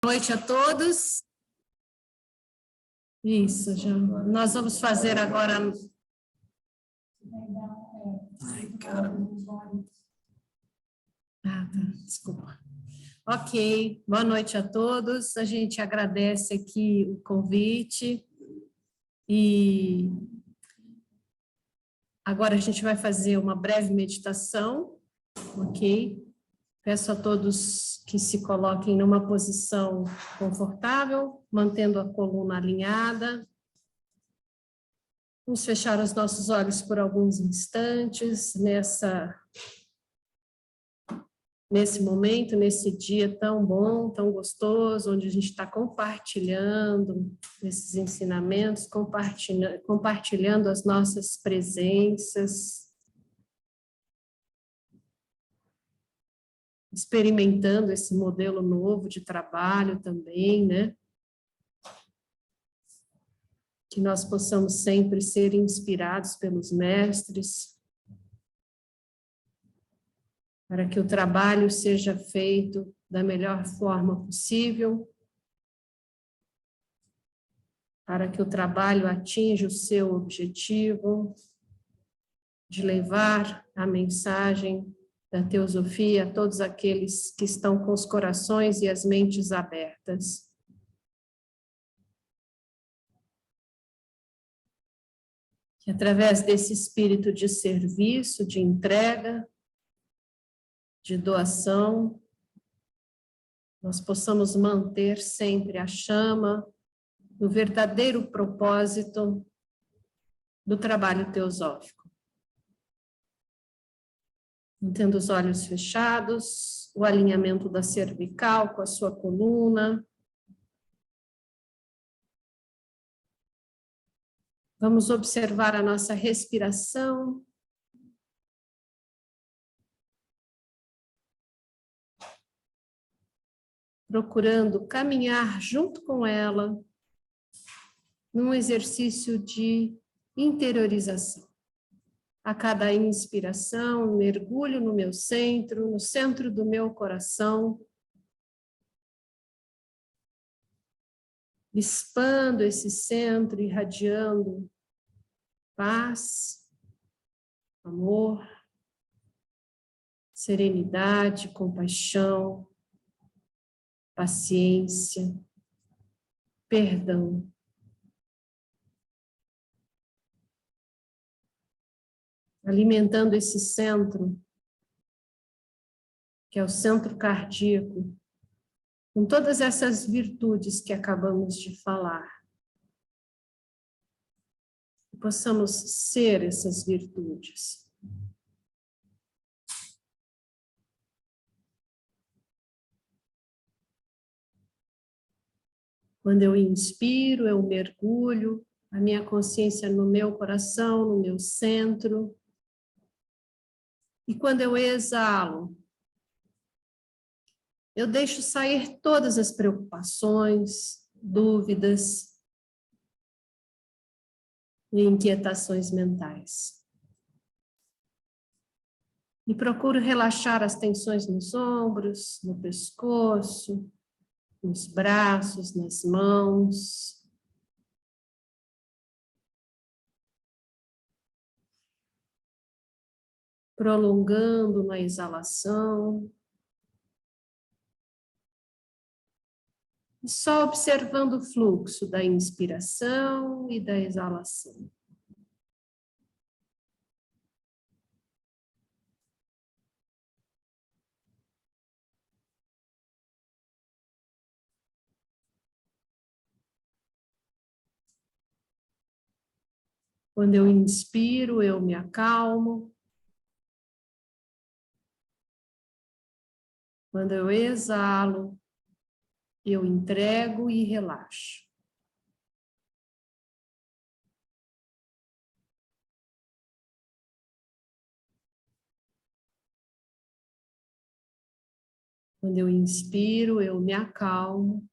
Boa noite a todos. Isso, já. Nós vamos fazer agora... Ai, cara. Tá, desculpa. Ok, boa noite a todos. A gente agradece aqui o convite e agora a gente vai fazer uma breve meditação, ok? Peço a todos que se coloquem numa posição confortável, mantendo a coluna alinhada. Vamos fechar os nossos olhos por alguns instantes nesse momento, nesse dia tão bom, tão gostoso, onde a gente está compartilhando esses ensinamentos, compartilhando as nossas presenças, experimentando esse modelo novo de trabalho também, né? Que nós possamos sempre ser inspirados pelos mestres, para que o trabalho seja feito da melhor forma possível, para que o trabalho atinja o seu objetivo de levar a mensagem da teosofia a todos aqueles que estão com os corações e as mentes abertas. Que através desse espírito de serviço, de entrega, de doação, nós possamos manter sempre a chama do verdadeiro propósito do trabalho teosófico. Mantendo os olhos fechados, o alinhamento da cervical com a sua coluna. Vamos observar a nossa respiração. Procurando caminhar junto com ela, num exercício de interiorização. A cada inspiração, mergulho no meu centro, no centro do meu coração, expando esse centro, irradiando paz, amor, serenidade, compaixão, paciência, perdão. Alimentando esse centro, que é o centro cardíaco, com todas essas virtudes que acabamos de falar. Que possamos ser essas virtudes. Quando eu inspiro, eu mergulho a minha consciência no meu coração, no meu centro. E quando eu exalo, eu deixo sair todas as preocupações, dúvidas e inquietações mentais. E procuro relaxar as tensões nos ombros, no pescoço, nos braços, nas mãos. Prolongando na exalação. E só observando o fluxo da inspiração e da exalação. Quando eu inspiro, eu me acalmo. Quando eu exalo, eu entrego e relaxo. Quando eu inspiro, eu me acalmo.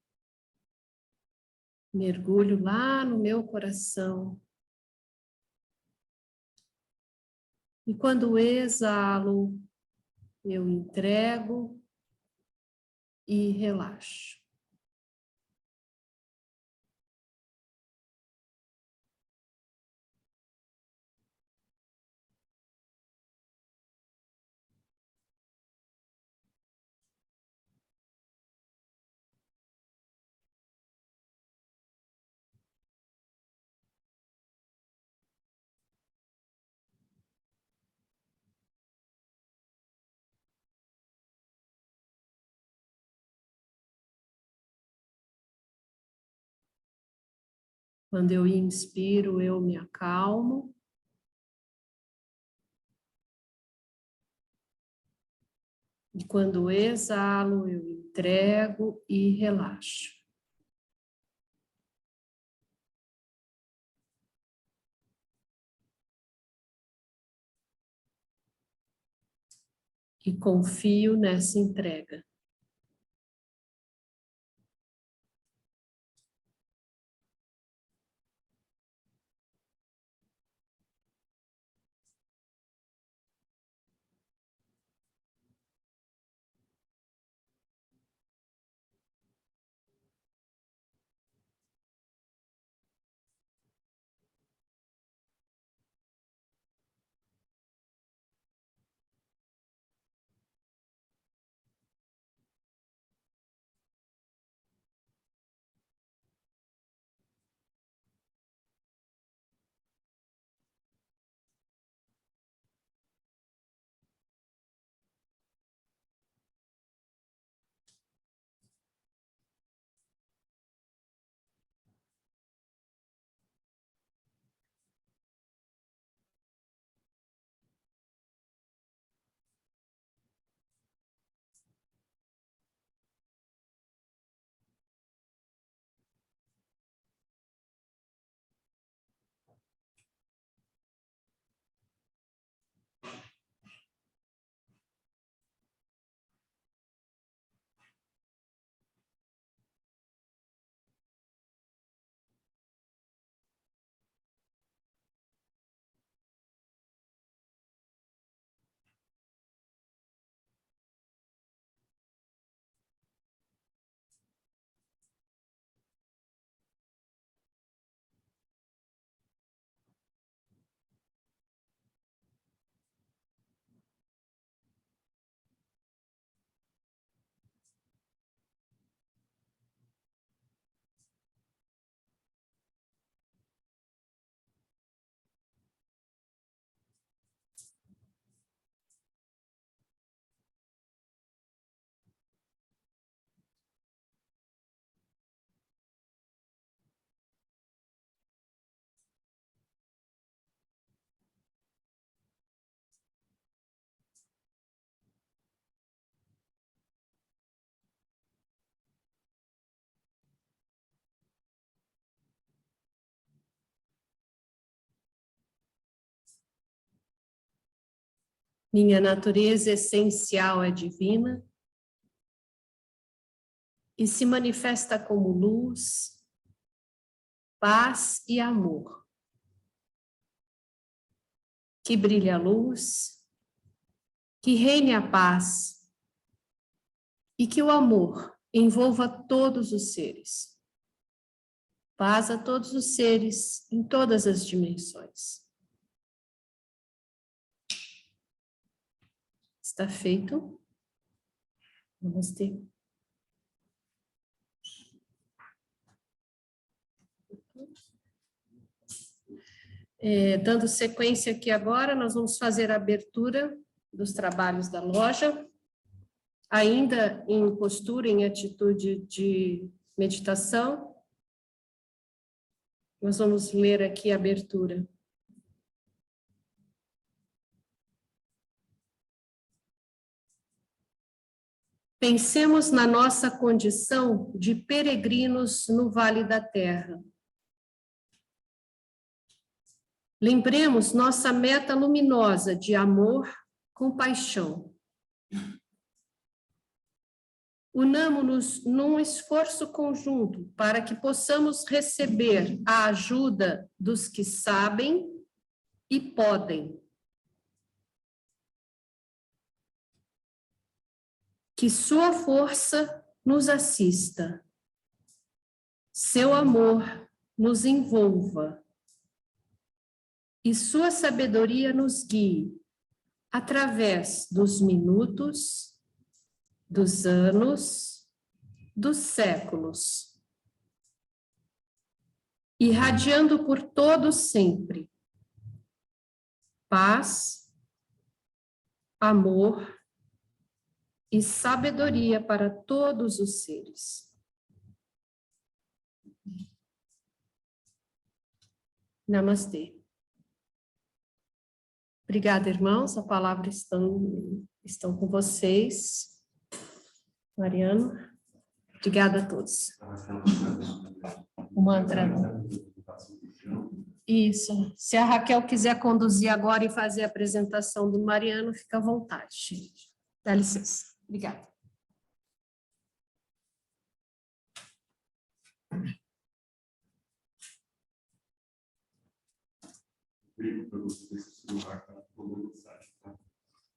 Mergulho lá no meu coração. E quando exalo, eu entrego e relaxo. Quando eu inspiro, eu me acalmo. E quando exalo, eu entrego e relaxo. E confio nessa entrega. Minha natureza essencial é divina e se manifesta como luz, paz e amor. Que brilhe a luz, que reine a paz e que o amor envolva todos os seres. Paz a todos os seres em todas as dimensões. Está feito? Namastê. Dando sequência aqui agora, nós vamos fazer a abertura dos trabalhos da loja, ainda em postura, em atitude de meditação. Nós vamos ler aqui a abertura. Pensemos na nossa condição de peregrinos no Vale da Terra. Lembremos nossa meta luminosa de amor, compaixão. Unamo-nos num esforço conjunto para que possamos receber a ajuda dos que sabem e podem. Que sua força nos assista, seu amor nos envolva e sua sabedoria nos guie através dos minutos, dos anos, dos séculos, irradiando por todos sempre paz, amor e sabedoria para todos os seres. Namastê. Obrigada, irmãos. A palavra estão com vocês. Mariano. Obrigada a todos. O mantra. Isso. Se a Raquel quiser conduzir agora e fazer a apresentação do Mariano, fica à vontade, gente. Dá licença. Obrigada.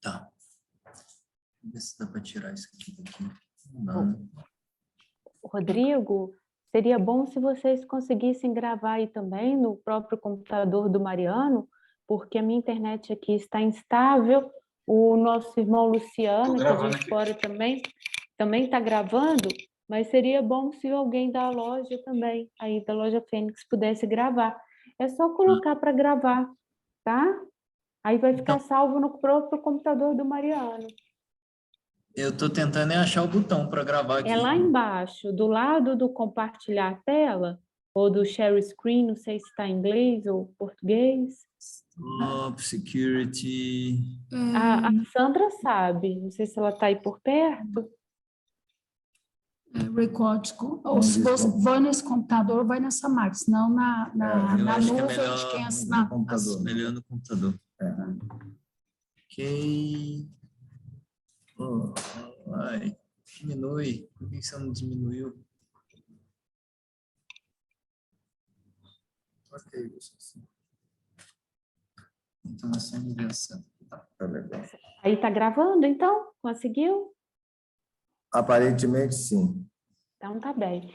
Tá. Vê se dá para tirar isso aqui daqui. Não. Rodrigo, seria bom se vocês conseguissem gravar aí também no próprio computador do Mariano, porque a minha internet aqui está instável. O nosso irmão Luciano, que é de fora também está gravando, mas seria bom se alguém da loja também, aí da loja Fênix, pudesse gravar. É só colocar para gravar, tá? Aí vai ficar salvo no próprio computador do Mariano. Eu estou tentando achar o botão para gravar aqui. É lá embaixo, do lado do compartilhar a tela, ou do share screen, não sei se está em inglês ou português. Stop, security. A Sandra sabe, não sei se ela está aí por perto. Record, ou se você vai nesse computador, vai nessa máquina, senão na nuvem de quem assinar. Melhor no computador. Ok. Ai, diminui. Por que você não diminuiu? Ok, isso. Então, essa é a inversão. Tá legal. Aí está gravando, então? Conseguiu? Aparentemente, sim. Então, tá bem.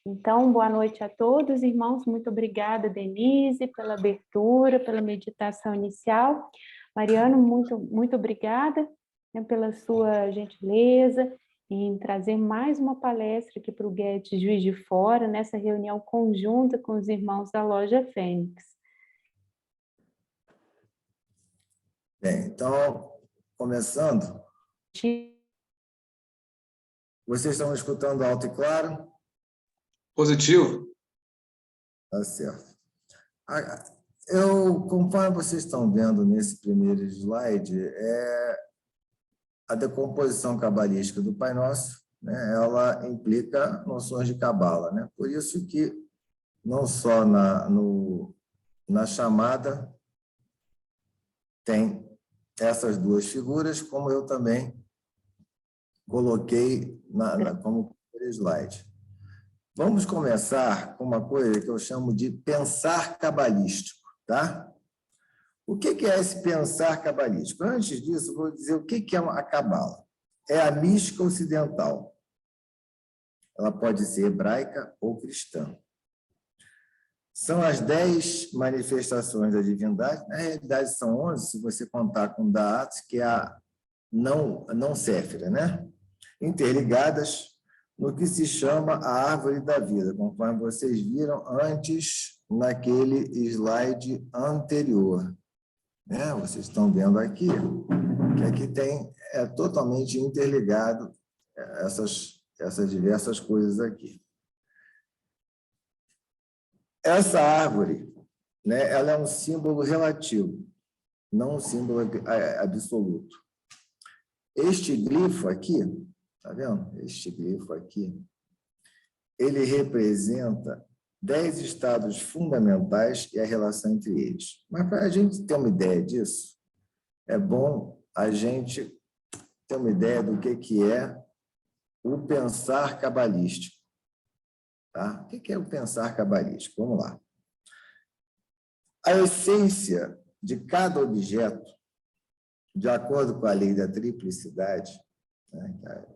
Então, boa noite a todos, irmãos. Muito obrigada, Denise, pela abertura, pela meditação inicial. Mariano, muito obrigada, né, pela sua gentileza em trazer mais uma palestra aqui para o Guedes Juiz de Fora, nessa reunião conjunta com os irmãos da loja Fênix. Bem, então, começando, vocês estão escutando alto e claro? Positivo. Tá certo. Conforme vocês estão vendo nesse primeiro slide, a decomposição cabalística do Pai Nosso, né, ela implica noções de cabala, né? Por isso que não só na chamada tem essas duas figuras, como eu também coloquei como primeiro slide. Vamos começar com uma coisa que eu chamo de pensar cabalístico, tá? O que é esse pensar cabalístico? Antes disso, vou dizer o que é a cabala. É a mística ocidental. Ela pode ser hebraica ou cristã. São as 10 manifestações da divindade. Na realidade, são 11, se você contar com Da'at, que é a não Séfira, né? Interligadas no que se chama a árvore da vida, conforme vocês viram antes naquele slide anterior. Né? Vocês estão vendo aqui que aqui é totalmente interligado essas diversas coisas aqui. Essa árvore, né, ela é um símbolo relativo, não um símbolo absoluto. Este glifo aqui, tá vendo? Este glifo aqui, ele representa 10 estados fundamentais e a relação entre eles. Mas para a gente ter uma ideia disso, é bom a gente ter uma ideia do que é o pensar cabalístico. Tá? O que é o pensar cabalístico? Vamos lá. A essência de cada objeto, de acordo com a lei da triplicidade, né,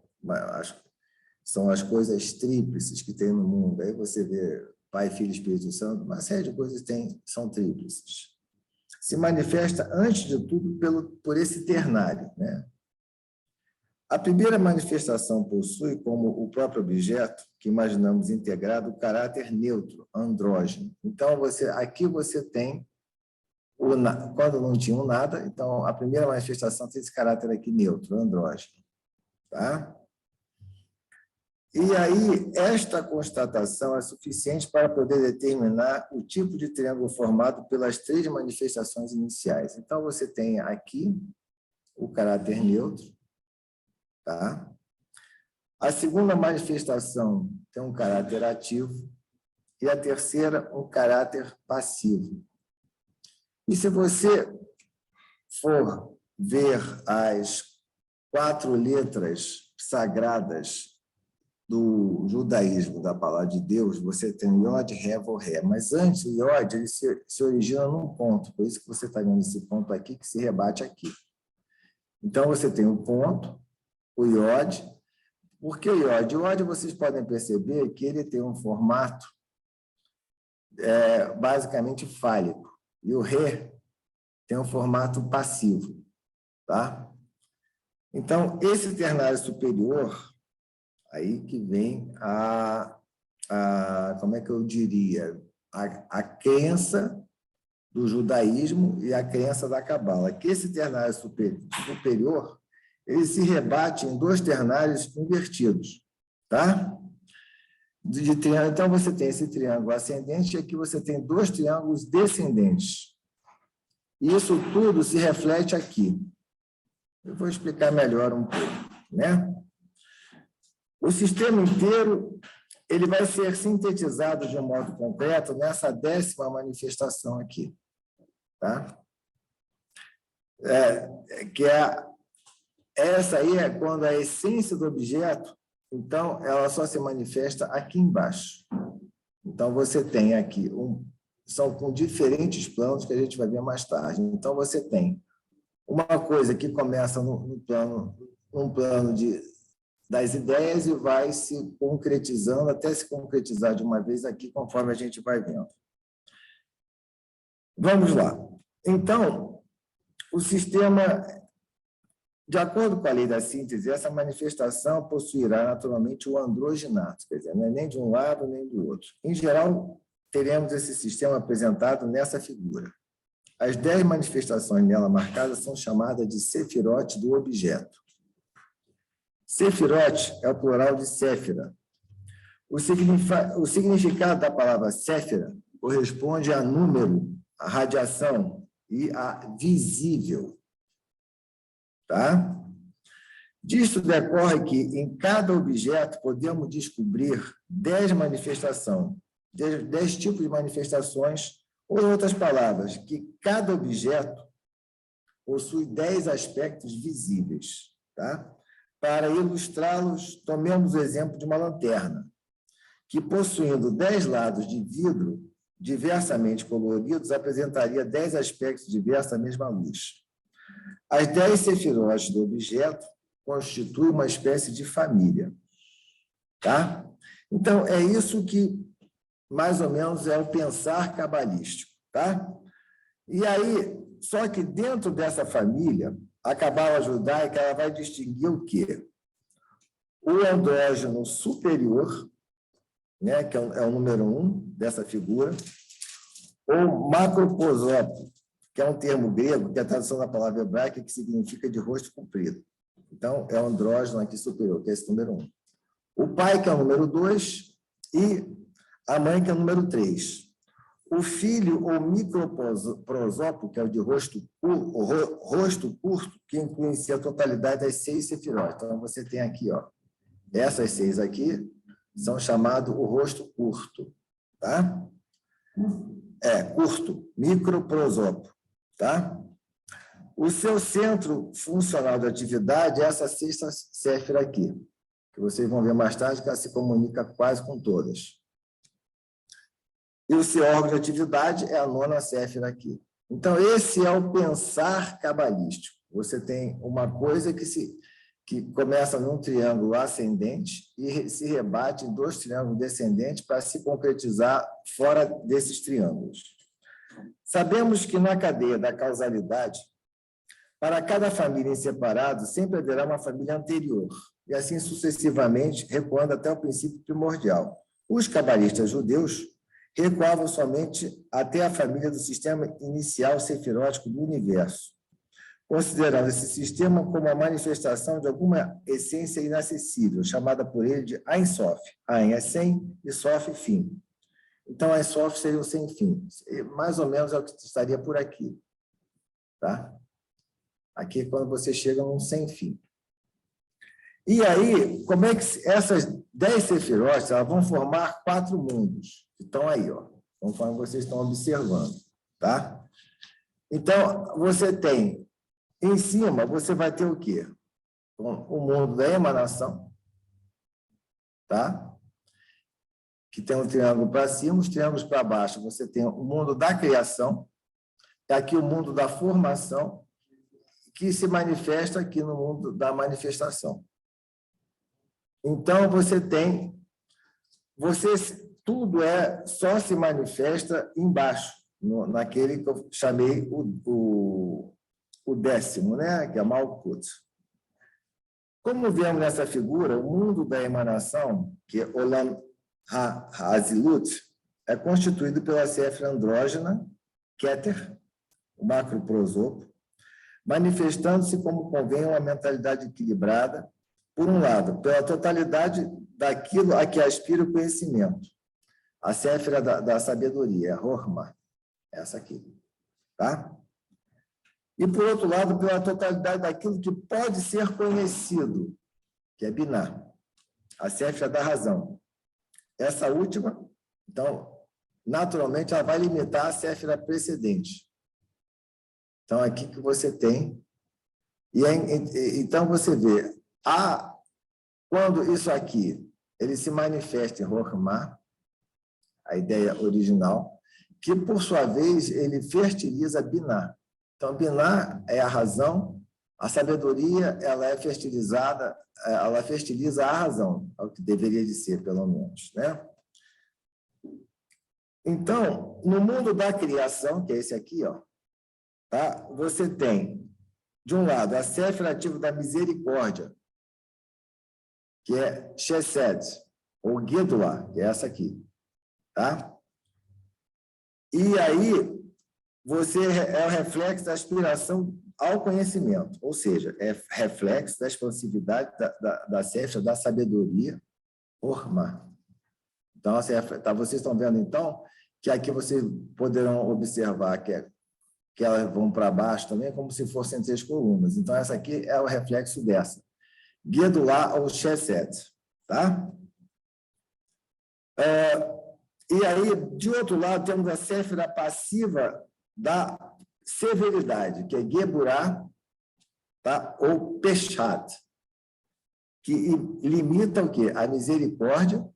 são as coisas tríplices que tem no mundo. Aí você vê Pai, Filho e Espírito Santo, uma série de coisas são tríplices. Se manifesta, antes de tudo, por esse ternário. Né? A primeira manifestação possui, como o próprio objeto, que imaginamos integrado, o caráter neutro, andrógeno. Então, aqui você tem, quando não tinha um nada, então a primeira manifestação tem esse caráter aqui neutro, andrógeno. Tá? E aí, esta constatação é suficiente para poder determinar o tipo de triângulo formado pelas 3 manifestações iniciais. Então, você tem aqui o caráter neutro, tá? A segunda manifestação tem um caráter ativo e a terceira, um caráter passivo. E se você for ver as 4 letras sagradas do judaísmo, da palavra de Deus, você tem Yod, Ré, Vó, Ré. Mas antes, o Yod ele se origina num ponto, por isso que você está vendo esse ponto aqui, que se rebate aqui. Então, você tem o ponto, o Yod. Por que o Yod? O Yod, vocês podem perceber que ele tem um formato basicamente fálico, e o Ré tem um formato passivo, tá? Então, esse ternário superior, aí que vem como é que eu diria, a crença do judaísmo e a crença da cabala, que esse ternário superior, ele se rebate em 2 ternários invertidos, tá? Então, você tem esse triângulo ascendente e aqui você tem 2 triângulos descendentes. E isso tudo se reflete aqui. Eu vou explicar melhor um pouco, né? O sistema inteiro ele vai ser sintetizado de um modo completo nessa 10ª manifestação aqui, tá? Essa aí é quando a essência do objeto, então, ela só se manifesta aqui embaixo. Então, você tem aqui, são com diferentes planos que a gente vai ver mais tarde. Então, você tem uma coisa que começa num plano das ideias e vai se concretizando, até se concretizar de uma vez aqui, conforme a gente vai vendo. Vamos lá. Então, o sistema, de acordo com a lei da síntese, essa manifestação possuirá naturalmente o androginato, quer dizer, não é nem de um lado nem do outro. Em geral, teremos esse sistema apresentado nessa figura. As 10 manifestações nela marcadas são chamadas de sefirote do objeto. Sefirote é o plural de séfira. O significado da palavra séfira corresponde a número, a radiação e a visível. Tá? Disto decorre que, em cada objeto, podemos descobrir 10 manifestações, 10 tipos de manifestações, ou, em outras palavras, que cada objeto possui 10 aspectos visíveis. Tá? Para ilustrá-los, tomemos o exemplo de uma lanterna, que, possuindo 10 lados de vidro diversamente coloridos, apresentaria 10 aspectos diversos da mesma luz. As 10 sefirotes do objeto constituem uma espécie de família. Tá? Então, é isso que, mais ou menos, é o pensar cabalístico. Tá? E aí, só que dentro dessa família, a cabala judaica ela vai distinguir o quê? O andrógeno superior, né, que é o número 1 dessa figura, ou macroposópio, que é um termo grego, que é a tradução da palavra hebraica, que significa de rosto comprido. Então, é o andrógeno aqui superior, que é esse número 1. O pai, que é o número 2, e a mãe, que é o número 3. O filho, ou microprosópio, que é o de rosto curto, que inclui em si a totalidade das 6 sefirotes. Então, você tem aqui, ó, essas 6 aqui são chamados o rosto curto, tá? Curto, microprosópio, tá? O seu centro funcional de atividade é essa 6ª séfira aqui, que vocês vão ver mais tarde, que ela se comunica quase com todas. E o seu órgão de atividade é a 9ª séfira aqui. Então, esse é o pensar cabalístico. Você tem uma coisa que começa num triângulo ascendente e se rebate em 2 triângulos descendentes para se concretizar fora desses triângulos. Sabemos que na cadeia da causalidade, para cada família em separado, sempre haverá uma família anterior, e assim sucessivamente, recuando até o princípio primordial. Os cabalistas judeus recuavam somente até a família do sistema inicial sefirótico do universo. considerando esse sistema como a manifestação de alguma essência inacessível, chamada por ele de Ein Sof. Ein é sem e Sof fim. Então, Ein Sof seria o sem fim. Mais ou menos é o que estaria por aqui. Tá? Aqui é quando você chega num sem fim. E aí, como é que essas 10 sefirot, elas vão formar 4 mundos, que estão aí, ó, conforme vocês estão observando, tá? Então, você tem, em cima, você vai ter o quê? O mundo da emanação, tá? Que tem um triângulo para cima, os triângulos para baixo, você tem o mundo da criação, e aqui o mundo da formação, que se manifesta aqui no mundo da manifestação. Então, tudo só se manifesta embaixo, naquele que eu chamei o 10º, né? Que é Malkut. Como vemos nessa figura, o mundo da emanação, que é Olam HaZilut, é constituído pela Séfira andrógena, Keter, o macroprosopo, manifestando-se como convém uma mentalidade equilibrada, por um lado, pela totalidade daquilo a que aspira o conhecimento, a Séfira da sabedoria, a Horma, essa aqui, tá? E, por outro lado, pela totalidade daquilo que pode ser conhecido, que é Binah, a Séfira da razão. Essa última, então, naturalmente, ela vai limitar a Séfira precedente. Então, aqui que você tem, então você vê, quando isso aqui ele se manifesta em Horma, a ideia original, que, por sua vez, ele fertiliza Binah. Então, Binah é a razão, a sabedoria ela é fertilizada, ela fertiliza a razão, é o que deveria de ser, pelo menos, né? Então, no mundo da criação, que é esse aqui, ó, tá? Você tem, de um lado, a Séfira ativa da misericórdia, que é Chesed, ou Gedula, que é essa aqui, tá? E aí, você é o reflexo da aspiração ao conhecimento, ou seja, é reflexo da expansividade da Séfira da sabedoria, Horma. Então, vocês estão vendo, então, que aqui vocês poderão observar que elas vão para baixo também, como se fossem 3 colunas. Então, essa aqui é o reflexo dessa. Gedulá ou Chesed, tá? E aí, de outro lado, temos a Séfira passiva da severidade, que é Geburá, tá? Ou Peshat, que limita o quê? A misericórdia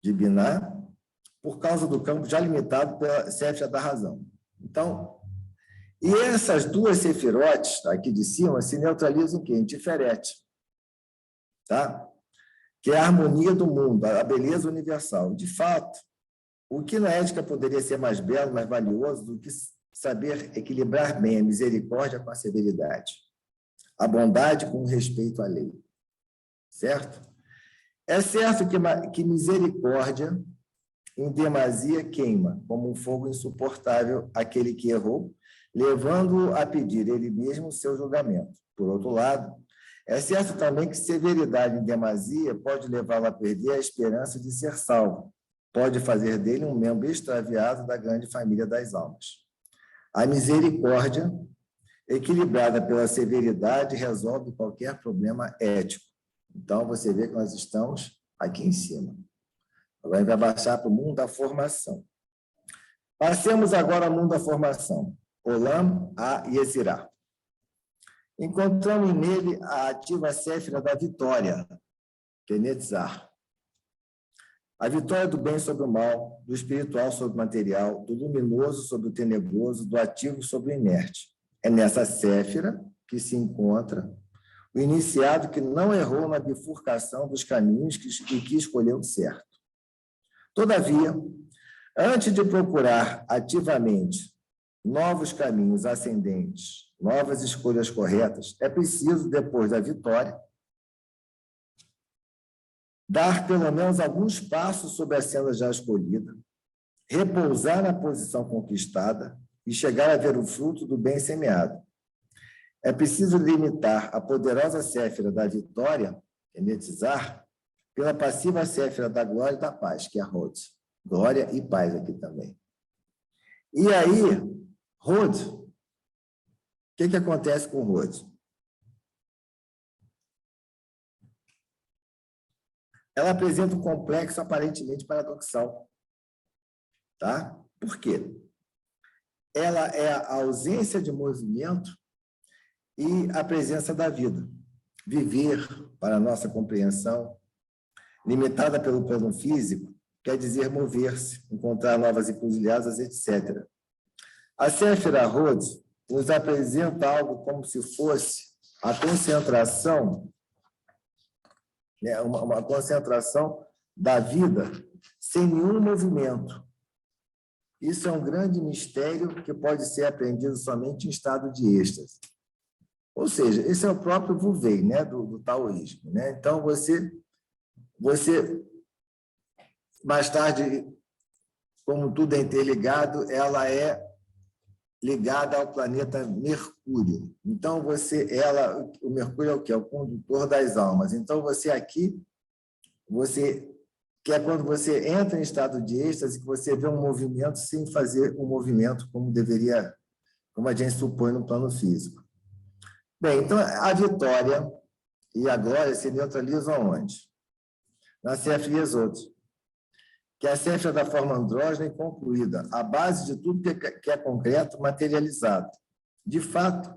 de Binah, por causa do campo já limitado pela Séfira da razão. Então, e essas 2 sefirotes aqui de cima se neutralizam em quê? Em Tiferet, tá? Que é a harmonia do mundo, a beleza universal. De fato, o que na ética poderia ser mais belo, mais valioso do que saber equilibrar bem a misericórdia com a severidade, a bondade com o respeito à lei, certo? É certo que misericórdia em demasia queima, como um fogo insuportável aquele que errou, levando-o a pedir ele mesmo o seu julgamento. Por outro lado, é certo também que severidade em demasia pode levá-lo a perder a esperança de ser salvo, pode fazer dele um membro extraviado da grande família das almas. A misericórdia, equilibrada pela severidade, resolve qualquer problema ético. Então, você vê que nós estamos aqui em cima. Agora, a gente vai baixar para o mundo da formação. Passemos agora ao mundo da formação. Olam HaYetzirah. Encontramos nele a ativa Séfira da vitória, que é Netzar. A vitória do bem sobre o mal, do espiritual sobre o material, do luminoso sobre o tenebroso, do ativo sobre o inerte. É nessa Séfira que se encontra o iniciado que não errou na bifurcação dos caminhos e que escolheu certo. Todavia, antes de procurar ativamente novos caminhos ascendentes, novas escolhas corretas, é preciso, depois da vitória, dar pelo menos alguns passos sobre a senda já escolhida, repousar na posição conquistada e chegar a ver o fruto do bem semeado. É preciso limitar a poderosa séfira da vitória, que é Netzar, pela passiva séfira da glória e da paz, que é a Hod. Glória e paz aqui também. E aí, Hod, o que acontece com Hod? Ela apresenta um complexo aparentemente paradoxal. Tá? Por quê? Ela é a ausência de movimento e a presença da vida. Viver, para a nossa compreensão, limitada pelo plano físico, quer dizer mover-se, encontrar novas encruzilhadas, etc. A Séfira Hod nos apresenta algo como se fosse a concentração, né, uma concentração da vida sem nenhum movimento. Isso é um grande mistério que pode ser aprendido somente em estado de êxtase. Ou seja, esse é o próprio Wu-Wei, né, do taoísmo. Né? Então, você, mais tarde, como tudo é interligado, ela é ligada ao planeta Mercúrio. Então, o Mercúrio é o quê? É o condutor das almas. Então, você aqui, que é quando você entra em estado de êxtase, que você vê um movimento sem fazer um movimento como deveria, como a gente supõe no plano físico. Bem, então, a vitória e a glória se neutralizam onde? Na Séfira Yesod, que é a Séfira da forma andrógena e concluída, a base de tudo que é concreto, materializado. De fato,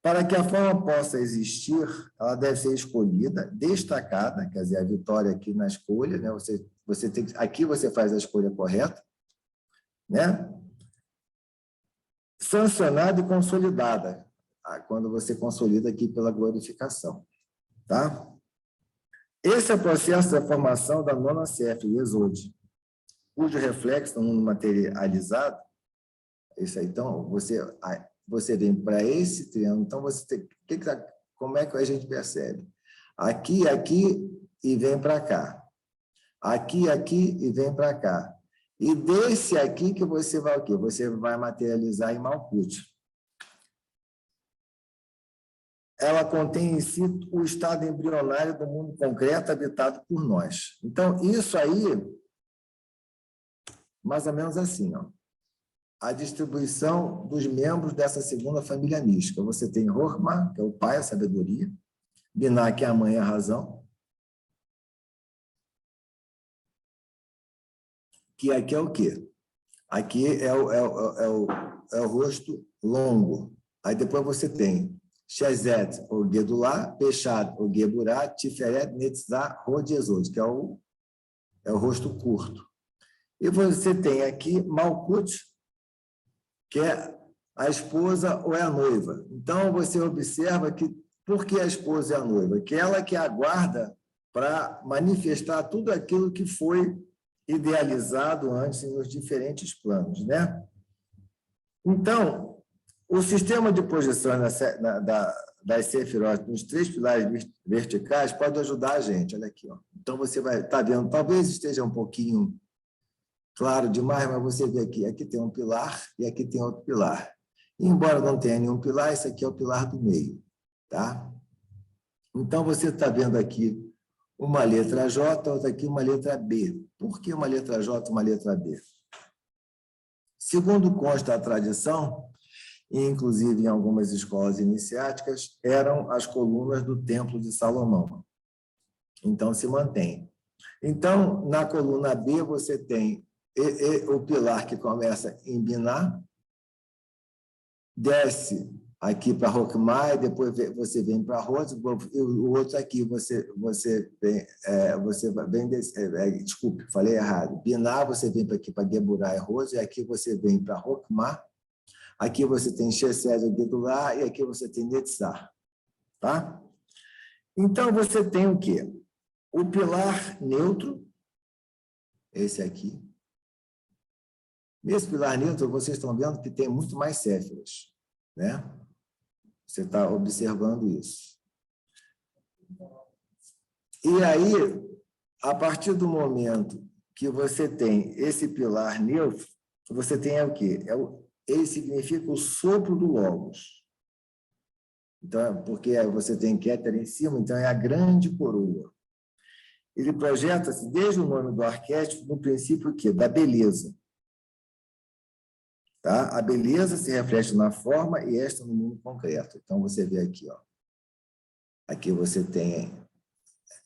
para que a forma possa existir, ela deve ser escolhida, destacada, quer dizer, a vitória aqui na escolha, né? Aqui você faz a escolha correta, né? Sancionada e consolidada, quando você consolida aqui pela glorificação. Tá? Esse é o processo da formação da nona Séfira Yesod, cujo reflexo no mundo materializado, isso aí, então, você vem para esse triângulo, então como é que a gente percebe? Aqui, e vem para cá. Aqui, e vem para cá. E desse aqui que você vai o quê? Você vai materializar em Malkuth. Ela contém em si o estado embrionário do mundo concreto habitado por nós. Então, isso aí, mais ou menos assim, ó. A distribuição dos membros dessa segunda família mística. Você tem Rokhma, que é o pai, a sabedoria, Binah, que é a mãe, a razão, que aqui é o quê? Aqui é o rosto longo. Aí depois você tem Shezet, o Gedulá, Pechat, o Geburá, Tiferet, Netzah, Hod Yesod, que é o rosto curto. E você tem aqui Malkuth, que é a esposa ou é a noiva. Então, você observa que, por que a esposa é a noiva? Que ela que aguarda para manifestar tudo aquilo que foi idealizado antes nos diferentes planos, né? Então, o sistema de projeção das Sefirot nos 3 pilares verticais pode ajudar a gente. Olha aqui, ó. Então, você vai estar vendo, talvez esteja um pouquinho claro demais, mas você vê aqui tem um pilar e aqui tem outro pilar. E, embora não tenha nenhum pilar, esse aqui é o pilar do meio, tá? Então, você está vendo aqui uma letra J, outra aqui uma letra B. Por que uma letra J e uma letra B? Segundo consta a tradição, e inclusive em algumas escolas iniciáticas, eram as colunas do Templo de Salomão. Então, se mantém. Então, na coluna B, você tem o pilar que começa em Binah, desce aqui para Rokhma, e depois você vem para Hod, e o outro aqui você vem desculpe, falei errado. Binah, você vem aqui para Geburah e Hod, e aqui você vem para Rokhma, aqui você tem Shesed e Gedulá, e aqui você tem Netzar. Tá? Então, você tem o quê? O pilar neutro, esse aqui. Nesse pilar neutro, vocês estão vendo que tem muito mais séfiras, né? Você está observando isso. E aí, a partir do momento que você tem esse pilar neutro, você tem o quê? Ele significa o sopro do Logos. Então, porque você tem Keter em cima, então é a grande coroa. Ele projeta-se desde o nome do arquétipo no princípio o quê? Da beleza. Tá? A beleza se reflete na forma e esta no mundo concreto. Então, você vê aqui, ó. Aqui você tem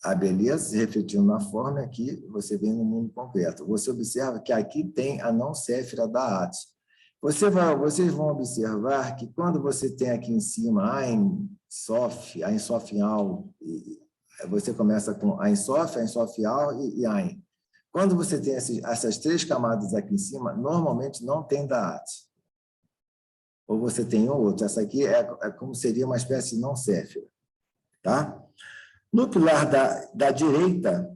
a beleza se refletindo na forma, aqui você vê no mundo concreto. Você observa que aqui tem a não-séfira da Atos. Vocês vão observar que quando você tem aqui em cima Ein Sof Al, você começa com Ein Sof Al e Ein. Quando você tem essas três camadas aqui em cima, normalmente não tem da Atos. Ou você tem um outro. Essa aqui é como seria uma espécie de não-séfira. Tá? No pilar da direita,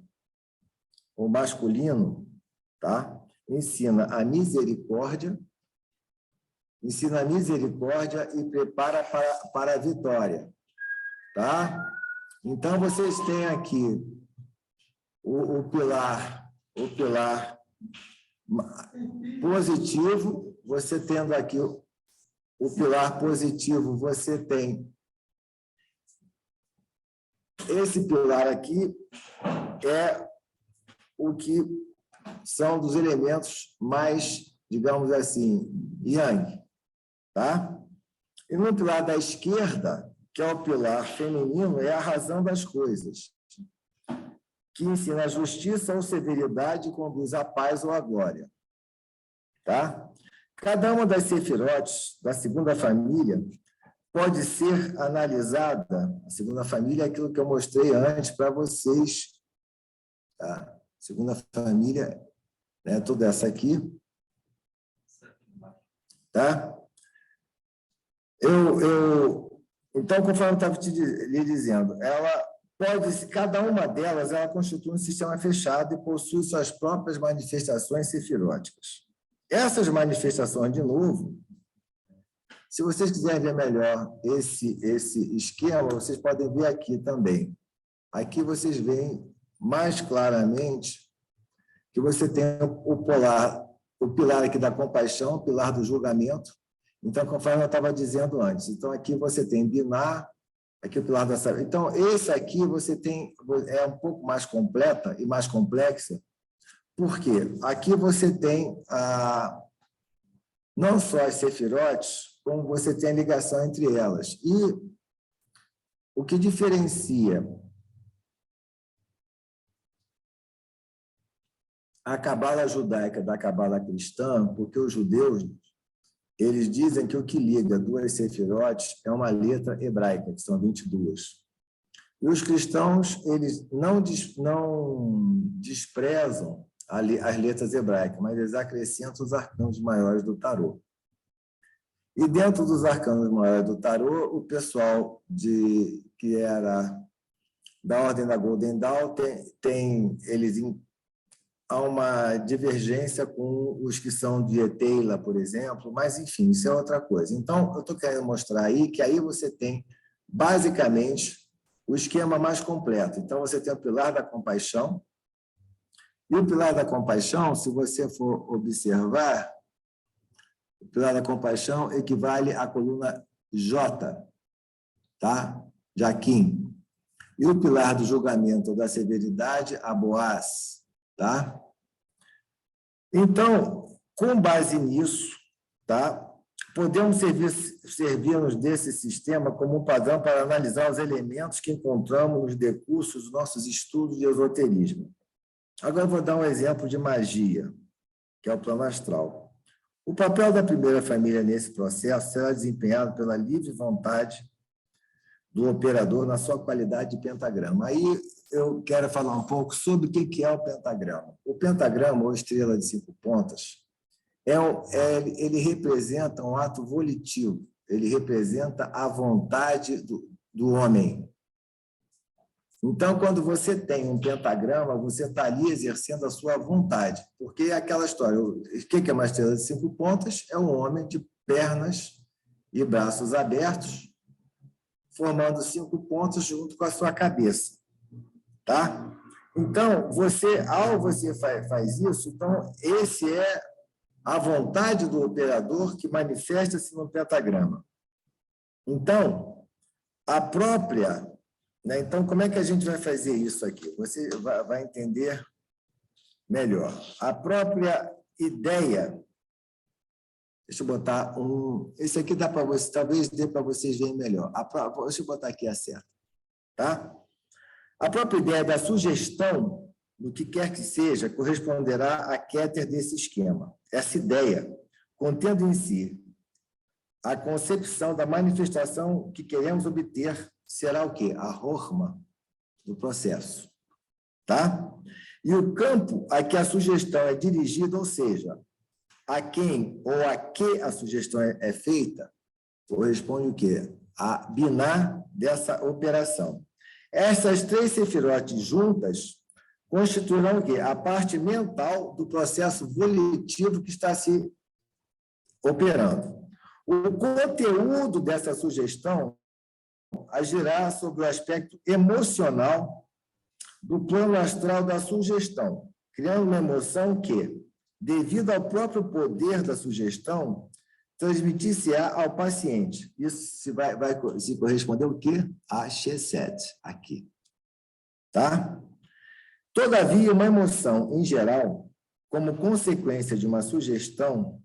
o masculino, tá? ensina a misericórdia e prepara para a vitória. Tá? Então, vocês têm aqui o pilar positivo, você tendo aqui o pilar positivo, você tem esse pilar aqui é o que são dos elementos mais, digamos assim, yang, tá? E no pilar da esquerda, que é o pilar feminino, é a razão das coisas, que ensina a justiça ou severidade e conduz à paz ou à glória, tá? Cada uma das sefirotes da segunda família pode ser analisada, a segunda família é aquilo que eu mostrei antes para vocês. Tá? A segunda família, né, toda essa aqui. Tá? Então, conforme eu estava lhe dizendo, cada uma delas ela constitui um sistema fechado e possui suas próprias manifestações sefiróticas. Essas manifestações, de novo, se vocês quiserem ver melhor esse esquema, vocês podem ver aqui também. Aqui vocês veem mais claramente que você tem o pilar aqui da compaixão, o pilar do julgamento. Então, conforme eu estava dizendo antes, então aqui você tem Binar, aqui o pilar da sabedoria. Então, esse aqui você tem, é um pouco mais completa e mais complexa, porque aqui você tem não só as sefirotes, como você tem a ligação entre elas. E o que diferencia a cabala judaica da cabala cristã, porque os judeus, eles dizem que o que liga duas sefirotes é uma letra hebraica, que são 22. E os cristãos, eles não desprezam as letras hebraicas, mas eles acrescentam os arcanos maiores do tarô. E dentro dos arcanos maiores do tarô, o pessoal que era da ordem da Golden Dawn há uma divergência com os que são de Eteila, por exemplo, mas, enfim, isso é outra coisa. Então, eu estou querendo mostrar aí que aí você tem, basicamente, o esquema mais completo. Então, você tem o pilar da compaixão, e o pilar da compaixão, se você for observar, o pilar da compaixão equivale à coluna J, tá? Jaquim. E o pilar do julgamento ou da severidade, a Boaz, tá? Então, com base nisso, tá? Podemos servir-nos desse sistema como um padrão para analisar os elementos que encontramos nos decursos dos nossos estudos de esoterismo. Agora, eu vou dar um exemplo de magia, que é o plano astral. O papel da primeira família nesse processo será desempenhado pela livre vontade do operador na sua qualidade de pentagrama. Aí eu quero falar um pouco sobre o que é o pentagrama. O pentagrama, ou estrela de 5 pontas, ele representa um ato volitivo, ele representa a vontade do homem. Então, quando você tem um pentagrama, você está ali exercendo a sua vontade, porque é aquela história, o que é uma estrela de 5 pontas? É um homem de pernas e braços abertos, formando 5 pontos junto com a sua cabeça, tá? Então, ao você faz isso, então, esse é a vontade do operador que manifesta-se no pentagrama. Então, A própria, né? Então, como é que a gente vai fazer isso aqui? Você vai entender melhor. A própria ideia, deixa eu botar esse aqui dá para você, talvez dê para vocês verem melhor. Deixa eu botar aqui a certa, tá? A própria ideia da sugestão, no que quer que seja, corresponderá à Keter desse esquema. Essa ideia, contendo em si a concepção da manifestação que queremos obter, será o quê? A forma do processo, tá? E o campo a que a sugestão é dirigida, ou seja, a quem ou a que a sugestão é feita, corresponde o quê? A binar dessa operação. Essas três sefirotes juntas constituirão o quê? A parte mental do processo volitivo que está se operando. O conteúdo dessa sugestão agirá sobre o aspecto emocional do plano astral da sugestão, criando uma emoção que, devido ao próprio poder da sugestão, transmitir-se-á ao paciente. Isso vai se corresponder ao quê? A X7, aqui. Tá? Todavia, uma emoção, em geral, como consequência de uma sugestão,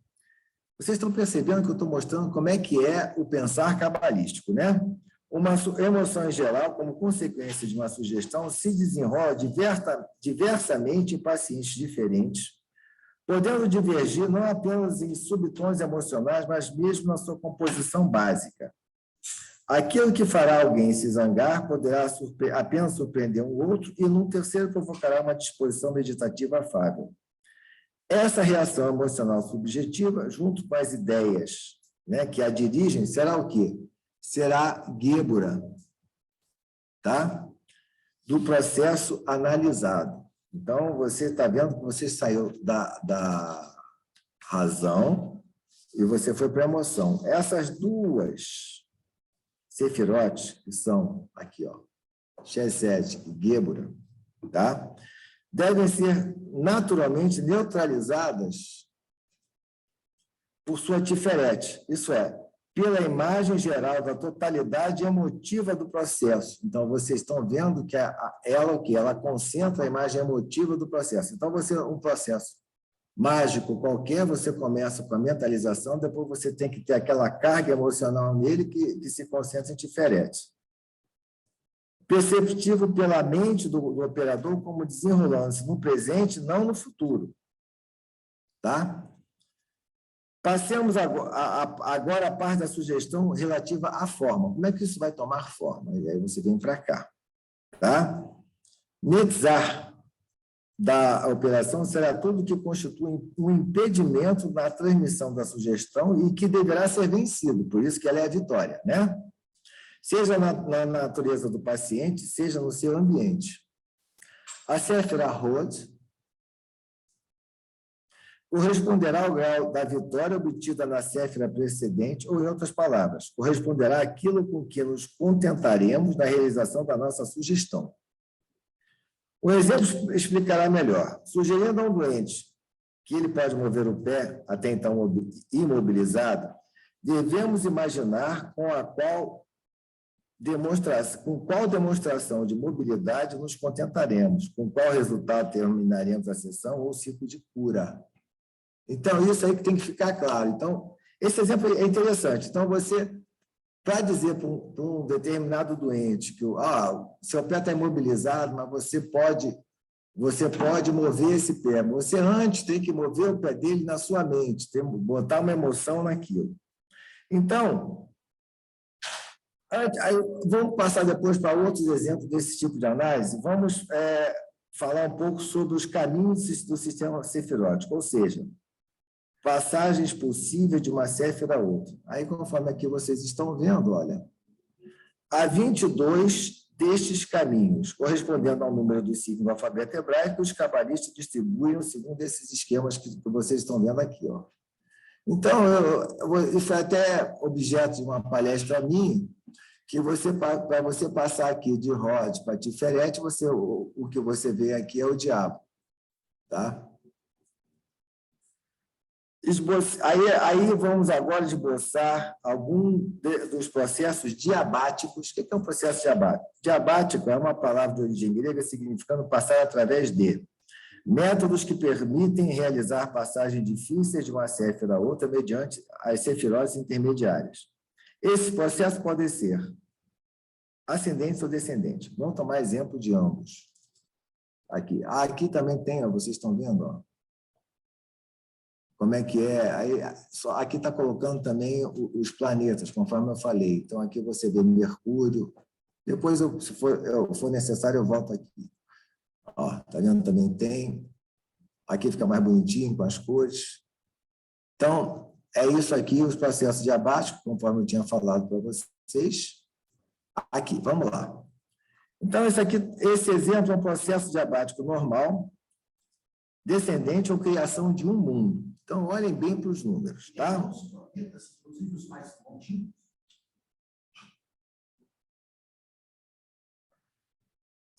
vocês estão percebendo que eu estou mostrando como é que é o pensar cabalístico, né? Uma emoção, em geral, como consequência de uma sugestão, se desenrola diversamente em pacientes diferentes, podendo divergir não apenas em subtons emocionais, mas mesmo na sua composição básica. Aquilo que fará alguém se zangar poderá apenas surpreender um outro e, num terceiro, provocará uma disposição meditativa afável. Essa reação emocional subjetiva, junto com as ideias, né, que a dirigem, será o quê? Será gêbora, tá? Do processo analisado. Então, você está vendo que você saiu da razão e você foi para a emoção. Essas duas sefirotes, que são aqui, ó, X7 e gêbora, tá? Devem ser naturalmente neutralizadas por sua tiferete, isso é, pela imagem geral da totalidade emotiva do processo. Então, vocês estão vendo que ela concentra a imagem emotiva do processo. Então, um processo mágico qualquer, você começa com a mentalização, depois você tem que ter aquela carga emocional nele que se concentra em tiferete. Perceptível pela mente do operador como desenrolando-se no presente, não no futuro. Tá? Passemos agora a parte da sugestão relativa à forma. Como é que isso vai tomar forma? E aí você vem para cá. Tá? Netzar da operação será tudo que constitui um impedimento na transmissão da sugestão e que deverá ser vencido, por isso que ela é a vitória, né? Seja na natureza do paciente, seja no seu ambiente. A Séfira Hod corresponderá ao grau da vitória obtida na Séfira precedente, ou, em outras palavras, corresponderá àquilo com que nos contentaremos na realização da nossa sugestão. O exemplo explicará melhor. Sugerindo a um doente que ele pode mover o pé, até então imobilizado, devemos imaginar com qual demonstração de mobilidade nos contentaremos, com qual resultado terminaremos a sessão ou ciclo de cura. Então, isso aí que tem que ficar claro. Então, esse exemplo é interessante. Então, para dizer para um determinado doente que seu pé está imobilizado, mas você pode mover esse pé. Você antes tem que mover o pé dele na sua mente, botar uma emoção naquilo. Então, vamos passar depois para outros exemplos desse tipo de análise. Vamos falar um pouco sobre os caminhos do sistema sefirótico, ou seja, passagens possíveis de uma séfira a outra. Aí, conforme aqui vocês estão vendo, olha, há 22 destes caminhos, correspondendo ao número dos signos do alfabeto hebraico, os cabalistas distribuem segundo esses esquemas que vocês estão vendo aqui, ó. Então, isso é até objeto de uma palestra minha, que para você passar aqui de Rod para Tiferete, o que você vê aqui é o diabo, tá? Aí vamos agora esboçar algum dos processos diabáticos. O que é um processo diabático? Diabático é uma palavra de origem grega significando passar através de métodos que permitem realizar passagens difíceis de uma séfira a outra mediante as sefiroses intermediárias. Esses processos podem ser ascendentes ou descendentes. Vamos tomar exemplo de ambos. Aqui também tem, ó, vocês estão vendo, ó, como é que é. Aqui está colocando também os planetas, conforme eu falei. Então, aqui você vê Mercúrio. Depois, se for necessário, eu volto aqui. Ó, tá vendo? Também tem. Aqui fica mais bonitinho com as cores. Então, é isso aqui, os processos diabáticos, conforme eu tinha falado para vocês. Aqui, vamos lá. Então, esse exemplo é um processo diabático normal, descendente ou criação de um mundo. Então, olhem bem para os números, tá?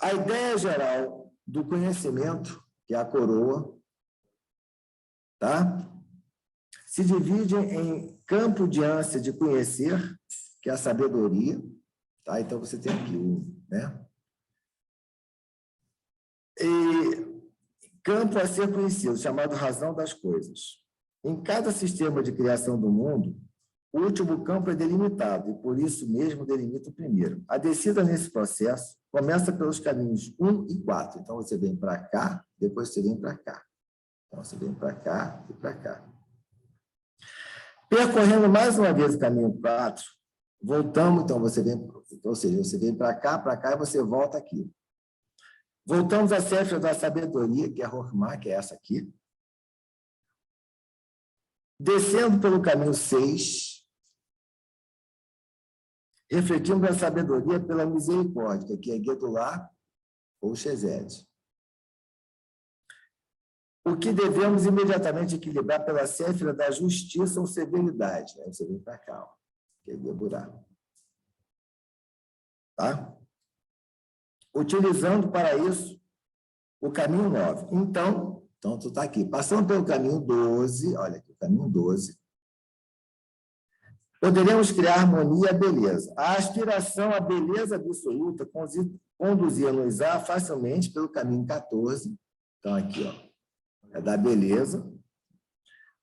A ideia geral do conhecimento, que é a coroa, tá? Se divide em campo de ânsia de conhecer, que é a sabedoria, tá? Então, você tem aqui né? E campo a ser conhecido, chamado razão das coisas. Em cada sistema de criação do mundo, o último campo é delimitado, e por isso mesmo delimita o primeiro. A descida nesse processo começa pelos caminhos 1 e 4. Então, você vem para cá, depois você vem para cá. Então, você vem para cá e para cá. Percorrendo mais uma vez o caminho 4, voltamos, então você vem, ou seja, você vem para cá e você volta aqui. Voltamos à séfira da sabedoria, que é Rokhmah, que é essa aqui. Descendo pelo caminho 6, refletimos a sabedoria pela misericórdia, que é Gedulá ou Shezed. O que devemos imediatamente equilibrar pela séfira da justiça ou severidade. Aí você vem para cá, ó, que é Geburá. Tá? Utilizando para isso o caminho 9. Então tu está aqui. Passando pelo caminho 12, olha aqui, o caminho 12, poderemos criar harmonia e beleza. A aspiração à beleza absoluta conduzia-nos facilmente pelo caminho 14. Então, aqui, ó, é da beleza.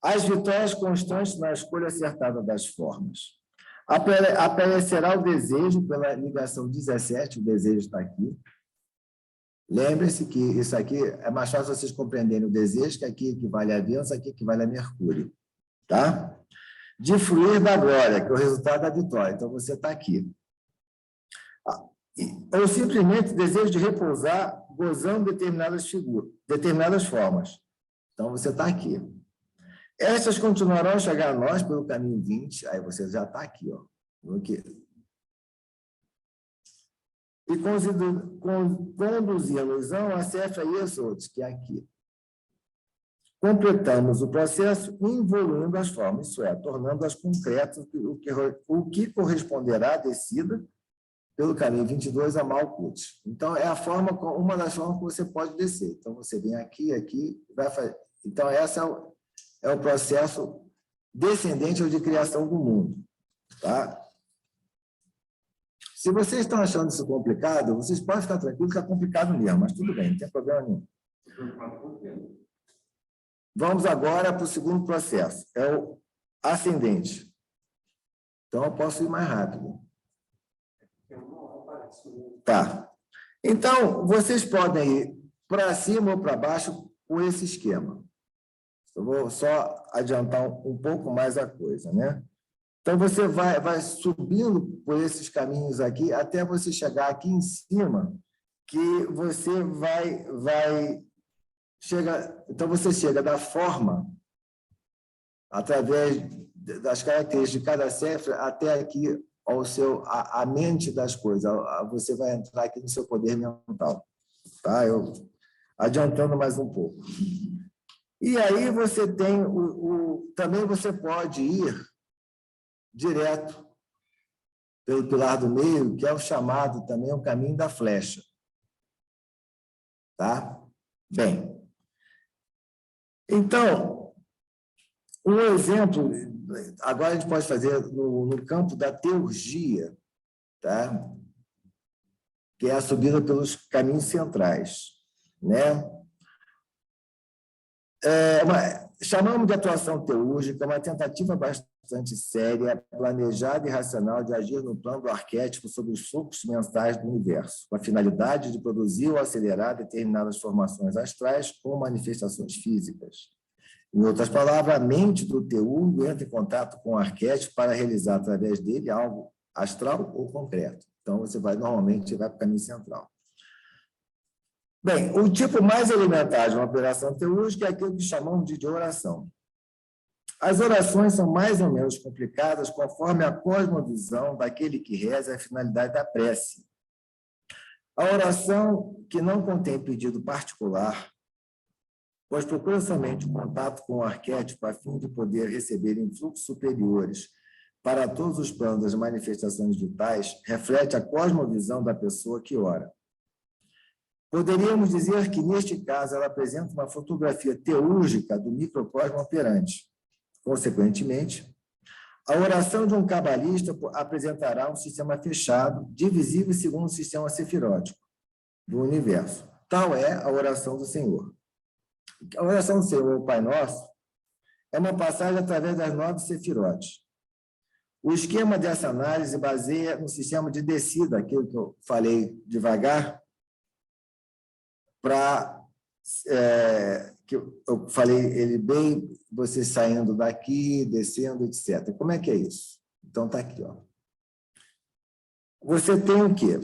As vitórias constantes na escolha acertada das formas. Aparecerá o desejo pela ligação 17, o desejo está aqui. Lembre-se que isso aqui é mais fácil vocês compreenderem o desejo, que aqui equivale a Vênus, aqui equivale a Mercúrio. Tá? De fluir da glória, que é o resultado da vitória. Então, você está aqui. Ou simplesmente desejo de repousar, gozando determinadas figuras, determinadas formas. Então, você está aqui. Estas continuarão a chegar a nós pelo caminho 20, aí você já está aqui, ó. E conduzimos a Séfira e Esotros, que é aqui. Completamos o processo involuindo as formas, isso é, tornando-as concretas, o que corresponderá à descida pelo caminho 22 a Malkuth. Então, é uma das formas que você pode descer. Então, você vem aqui, vai fazer. Então, esse é o processo descendente ou de criação do mundo. Tá? Se vocês estão achando isso complicado, vocês podem ficar tranquilos que é complicado mesmo, mas tudo bem, não tem problema nenhum. Vamos agora para o segundo processo, é o ascendente. Então, eu posso ir mais rápido. Tá. Então, vocês podem ir para cima ou para baixo com esse esquema. Eu vou só adiantar um pouco mais a coisa, né? Então, você vai subindo por esses caminhos aqui até você chegar aqui em cima, que você então, você chega da forma, através das características de cada séfira, até aqui a mente das coisas. Você vai entrar aqui no seu poder mental. Tá? Eu adiantando mais um pouco. E aí você tem também você pode ir direto pelo pilar do meio, que é o chamado também o caminho da flecha. Tá? Bem. Então, Um exemplo, agora a gente pode fazer no campo da teurgia, tá? Que é a subida pelos caminhos centrais, né? Chamamos de atuação teúrgica uma tentativa bastante séria, planejada e racional de agir no plano do arquétipo sobre os fluxos mentais do universo, com a finalidade de produzir ou acelerar determinadas formações astrais ou manifestações físicas. Em outras palavras, a mente do teúrgico entra em contato com o arquétipo para realizar, através dele, algo astral ou concreto. Então, você normalmente vai para o caminho central. Bem, o tipo mais elementar de uma operação teúrgica é aquilo que chamamos de oração. As orações são mais ou menos complicadas conforme a cosmovisão daquele que reza a finalidade da prece. A oração que não contém pedido particular, pois procura somente o contato com o arquétipo a fim de poder receber influxos superiores para todos os planos das manifestações vitais, reflete a cosmovisão da pessoa que ora. Poderíamos dizer que, neste caso, ela apresenta uma fotografia teúrgica do microcosmo operante. Consequentemente, a oração de um cabalista apresentará um sistema fechado, divisível segundo o sistema sefirótico do universo. Tal é a oração do Senhor. A oração do Senhor, o Pai Nosso, é uma passagem através das 9 sefirotes. O esquema dessa análise baseia no sistema de descida, aquilo que eu falei devagar, que eu falei ele bem, você saindo daqui, descendo, etc. Como é que é isso? Então, está aqui. Ó. Você tem o quê?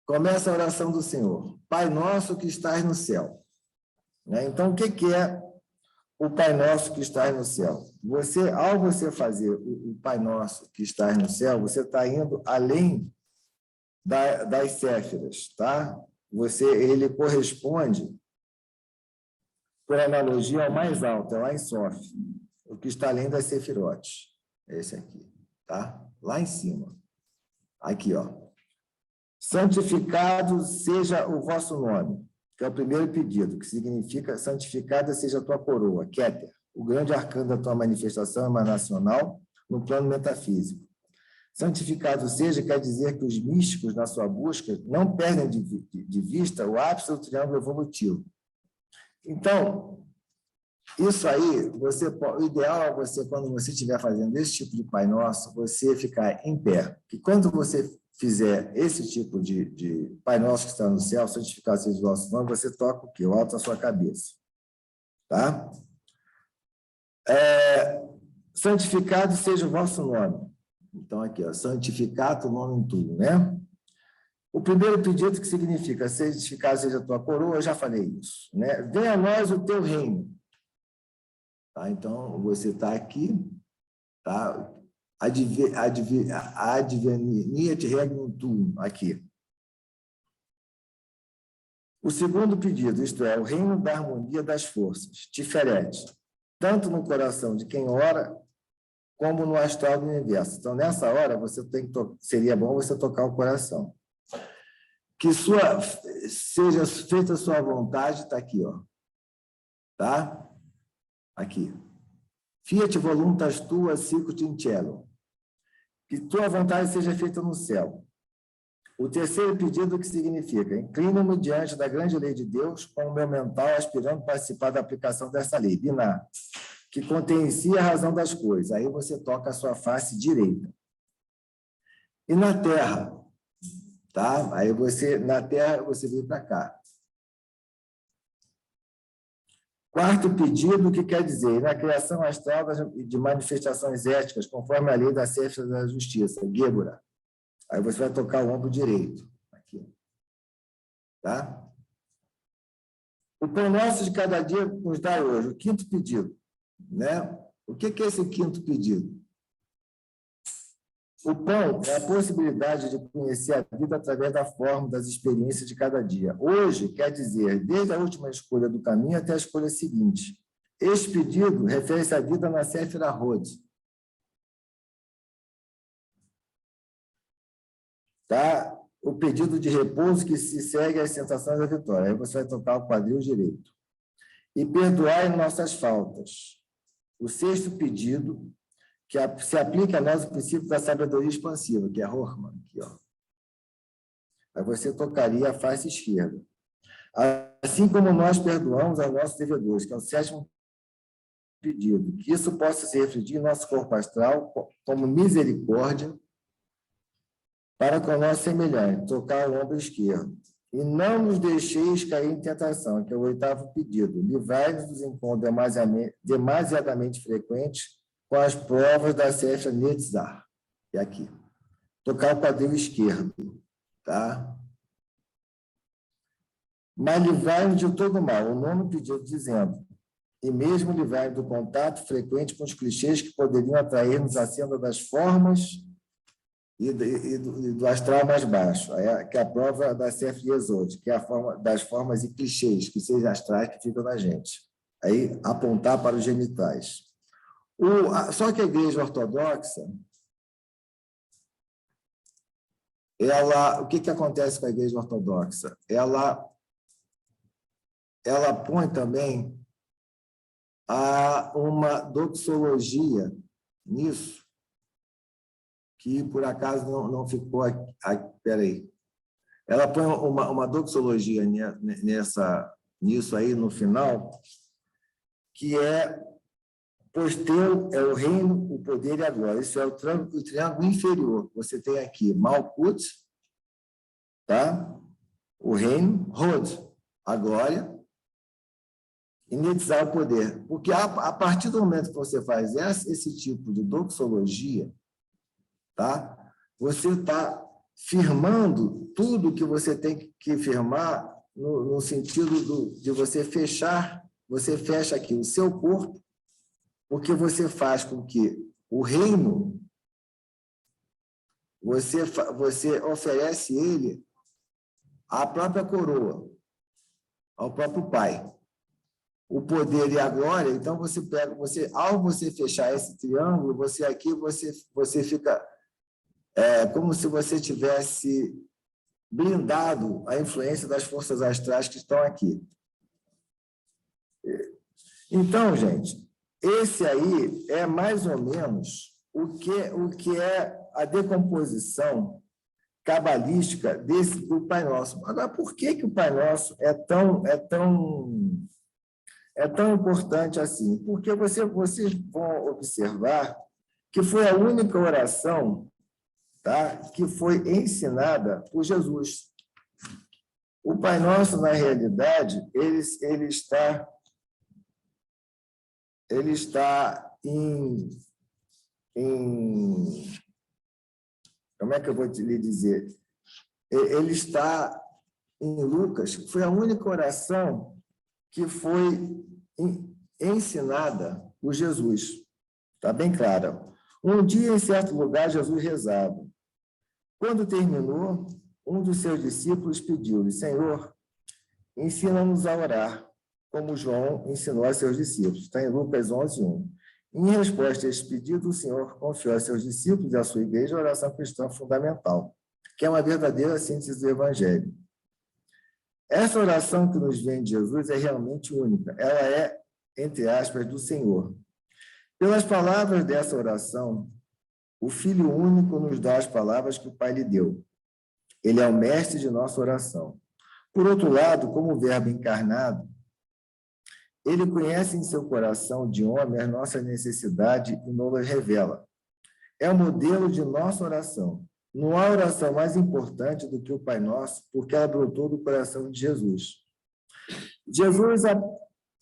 Começa a oração do Senhor. Pai nosso que estás no céu. Então, o que é o Pai Nosso que estás no céu? Ao você fazer o Pai Nosso que estás no céu, você está indo além das séfiras, tá? Ele corresponde, por analogia, ao mais alto, é lá em Sof, o que está além das sefirotes. É esse aqui, tá? Lá em cima. Aqui, ó. Santificado seja o vosso nome, que é o primeiro pedido, que significa santificada seja a tua coroa, Keter, o grande arcano da tua manifestação emanacional no plano metafísico. Santificado seja quer dizer que os místicos, na sua busca, não perdem de vista o ápice do triângulo evolutivo. Então, isso aí, o ideal é você, quando você estiver fazendo esse tipo de Pai Nosso, você ficar em pé. E quando você fizer esse tipo de Pai Nosso que está no céu, santificado seja o vosso nome, você toca o quê? O alto da sua cabeça. Tá? Santificado seja o vosso nome. Então, aqui, ó, santificado o nome em tudo, né? O primeiro pedido que significa santificado seja a tua coroa, eu já falei isso, né? Venha a nós o teu reino. Tá? Então, você está aqui, tá? Adveniat regnum tuum, aqui. O segundo pedido, isto é, o reino da harmonia das forças, Tiferet, tanto no coração de quem ora, como no astral do universo. Então, nessa hora, seria bom você tocar o coração. Que seja feita a sua vontade, está aqui, ó. Tá? Aqui. Fiat voluntas tua sicut in cielo. Que tua vontade seja feita no céu. O terceiro pedido, que significa: inclino-me diante da grande lei de Deus, com o meu mental aspirando a participar da aplicação dessa lei, Biná, que contém em si a razão das coisas. Aí você toca a sua face direita. E na terra, tá? Aí na terra, você vem para cá. Quarto pedido, que quer dizer, na criação astral de manifestações éticas, conforme a lei da Séfira da Justiça, Gébora. Aí você vai tocar o ombro direito. Aqui. Tá? O pão nosso de cada dia nos dá hoje, o quinto pedido. Né? O que é esse quinto pedido? O pão é a possibilidade de conhecer a vida através da forma das experiências de cada dia. Hoje quer dizer, desde a última escolha do caminho até a escolha seguinte. Este pedido refere-se à vida na Séfira Hod. Tá? O pedido de repouso que se segue às sensações da vitória. Aí você vai tocar o quadril direito. E perdoai nossas faltas. o sexto pedido, que se aplica a nós o princípio da sabedoria expansiva, que é a Horman, aqui, ó. Aí você tocaria a face esquerda. Assim como nós perdoamos aos nossos devedores, que é o sétimo pedido, que isso possa se refletir em nosso corpo astral como misericórdia para com o nosso semelhante, tocar o ombro esquerdo. E não nos deixeis cair em tentação, que é o oitavo pedido. Livrai-nos dos encontros demasiadamente frequentes com as provas da Sefer Netzar. É aqui. Tocar o quadril esquerdo. Tá? Mas livrai-nos de todo mal. O nono pedido dizendo, e mesmo livrai-nos do contato frequente com os clichês que poderiam atrair-nos à senda das formas e do astral mais baixo, que é a prova da Sefer Yesod, que é a forma das formas e clichês, que sejam astrais que ficam na gente. Aí, apontar para os genitais. Só que a Igreja Ortodoxa, o que acontece com a Igreja Ortodoxa? Ela põe também uma doxologia nisso, que por acaso não ficou aqui. Peraí. Ela põe uma doxologia nisso aí no final, que pois teu é o reino, o poder e a glória. Isso é o triângulo inferior. Você tem aqui Malkut, tá? O reino, Hod, a glória, e Netzar, o poder. Porque a partir do momento que você faz esse tipo de doxologia, tá? Você está firmando tudo que você tem que firmar no sentido de você fechar, você fecha aqui o seu corpo, porque você faz com que o reino, você oferece ele à própria coroa, ao próprio Pai. O poder e a glória, então ao você fechar esse triângulo, você fica como se você tivesse blindado a influência das forças astrais que estão aqui. Então, gente, esse aí é mais ou menos o que é a decomposição cabalística do Pai Nosso. Agora, por que o Pai Nosso é tão importante assim? Porque vocês vão observar que foi a única oração, tá, que foi ensinada por Jesus. O Pai Nosso, na realidade, ele está em como é que eu vou lhe dizer? Ele está em Lucas, foi a única oração que foi ensinada por Jesus. Está bem clara. Um dia, em certo lugar, Jesus rezava. Quando terminou, um dos seus discípulos pediu-lhe, Senhor, ensina-nos a orar, como João ensinou a seus discípulos. Está em Lucas 11:1. Em resposta a este pedido, o Senhor confiou a seus discípulos e à sua igreja a oração cristã fundamental, que é uma verdadeira síntese do Evangelho. Essa oração que nos vem de Jesus é realmente única. Ela é, entre aspas, do Senhor. Pelas palavras dessa oração, o Filho único nos dá as palavras que o Pai lhe deu. Ele é o mestre de nossa oração. Por outro lado, como Verbo encarnado, ele conhece em seu coração de homem a nossa necessidade e nos revela. É o modelo de nossa oração. Não há oração mais importante do que o Pai Nosso, porque ela brotou do coração de Jesus. Jesus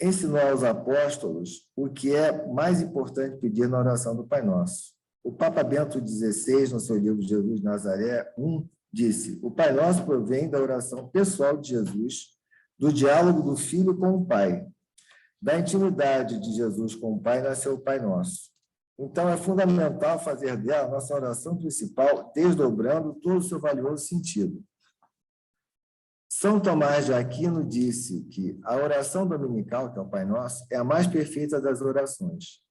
ensinou aos apóstolos o que é mais importante pedir na oração do Pai Nosso. O Papa Bento XVI, no seu livro Jesus de Nazaré 1, disse, o Pai Nosso provém da oração pessoal de Jesus, do diálogo do Filho com o Pai. Da intimidade de Jesus com o Pai nasceu o Pai Nosso. Então, é fundamental fazer dela a nossa oração principal, desdobrando todo o seu valioso sentido. São Tomás de Aquino disse que a oração dominical, que é o Pai Nosso, é a mais perfeita das orações.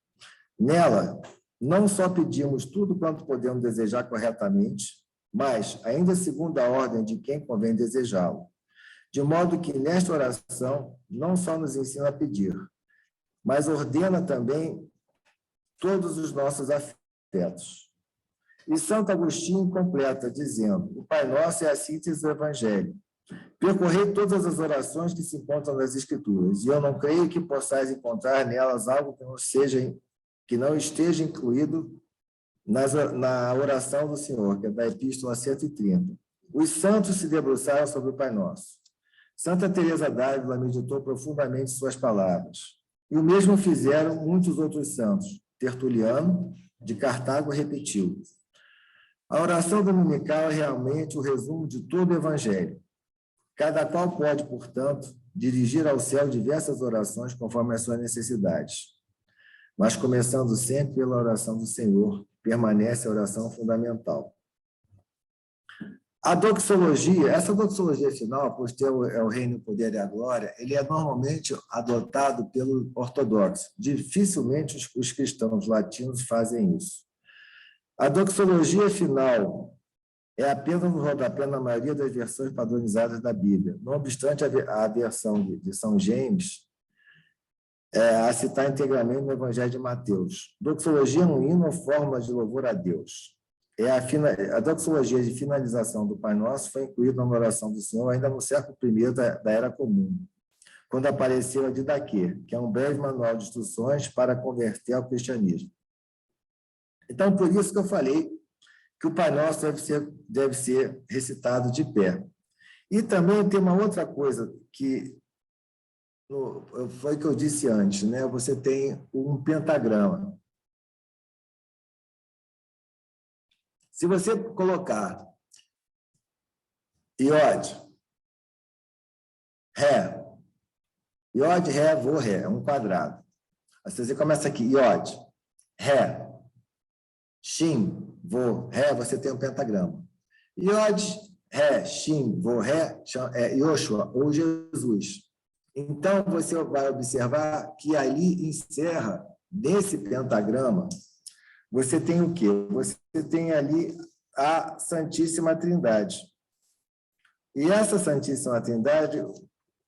Nela, não só pedimos tudo quanto podemos desejar corretamente, mas, ainda segundo a ordem de quem convém desejá-lo. De modo que, nesta oração, não só nos ensina a pedir, mas ordena também todos os nossos afetos. E Santo Agostinho completa, dizendo: o Pai Nosso é a síntese do Evangelho. Percorrei todas as orações que se encontram nas Escrituras, e eu não creio que possais encontrar nelas algo que não esteja incluído na oração do Senhor, que é da Epístola 130. Os santos se debruçaram sobre o Pai Nosso. Santa Teresa d'Ávila meditou profundamente suas palavras. E o mesmo fizeram muitos outros santos. Tertuliano, de Cartago, repetiu: a oração dominical é realmente o resumo de todo o Evangelho. Cada qual pode, portanto, dirigir ao céu diversas orações conforme as suas necessidades. Mas, começando sempre pela oração do Senhor, permanece a oração fundamental. A doxologia, essa doxologia final, pois teu é o reino, o poder e a glória, ele é normalmente adotado pelo ortodoxo. Dificilmente os cristãos latinos fazem isso. A doxologia final é apenas no rodapé na maioria das versões padronizadas da Bíblia. Não obstante, a versão de São James a citar integralmente no Evangelho de Mateus. Doxologia é um hino ou forma de louvor a Deus. A doxologia de finalização do Pai Nosso foi incluída na oração do Senhor ainda no século I da Era Comum, quando apareceu a Didaquê, que é um breve manual de instruções para converter ao cristianismo. Então, por isso que eu falei que o Pai Nosso deve ser recitado de pé. E também tem uma outra coisa que foi o que eu disse antes, né? Você tem um pentagrama. Se você colocar iode, ré, iode, ré, vô, ré, é um quadrado. Aí você começa aqui, iode, ré, shin, vô, ré, você tem um pentagrama. Iode, ré, shin, vô, ré, é Yoshua, ou Jesus. Então, você vai observar que ali encerra, nesse pentagrama, você tem o quê? Você tem ali a Santíssima Trindade. E essa Santíssima Trindade,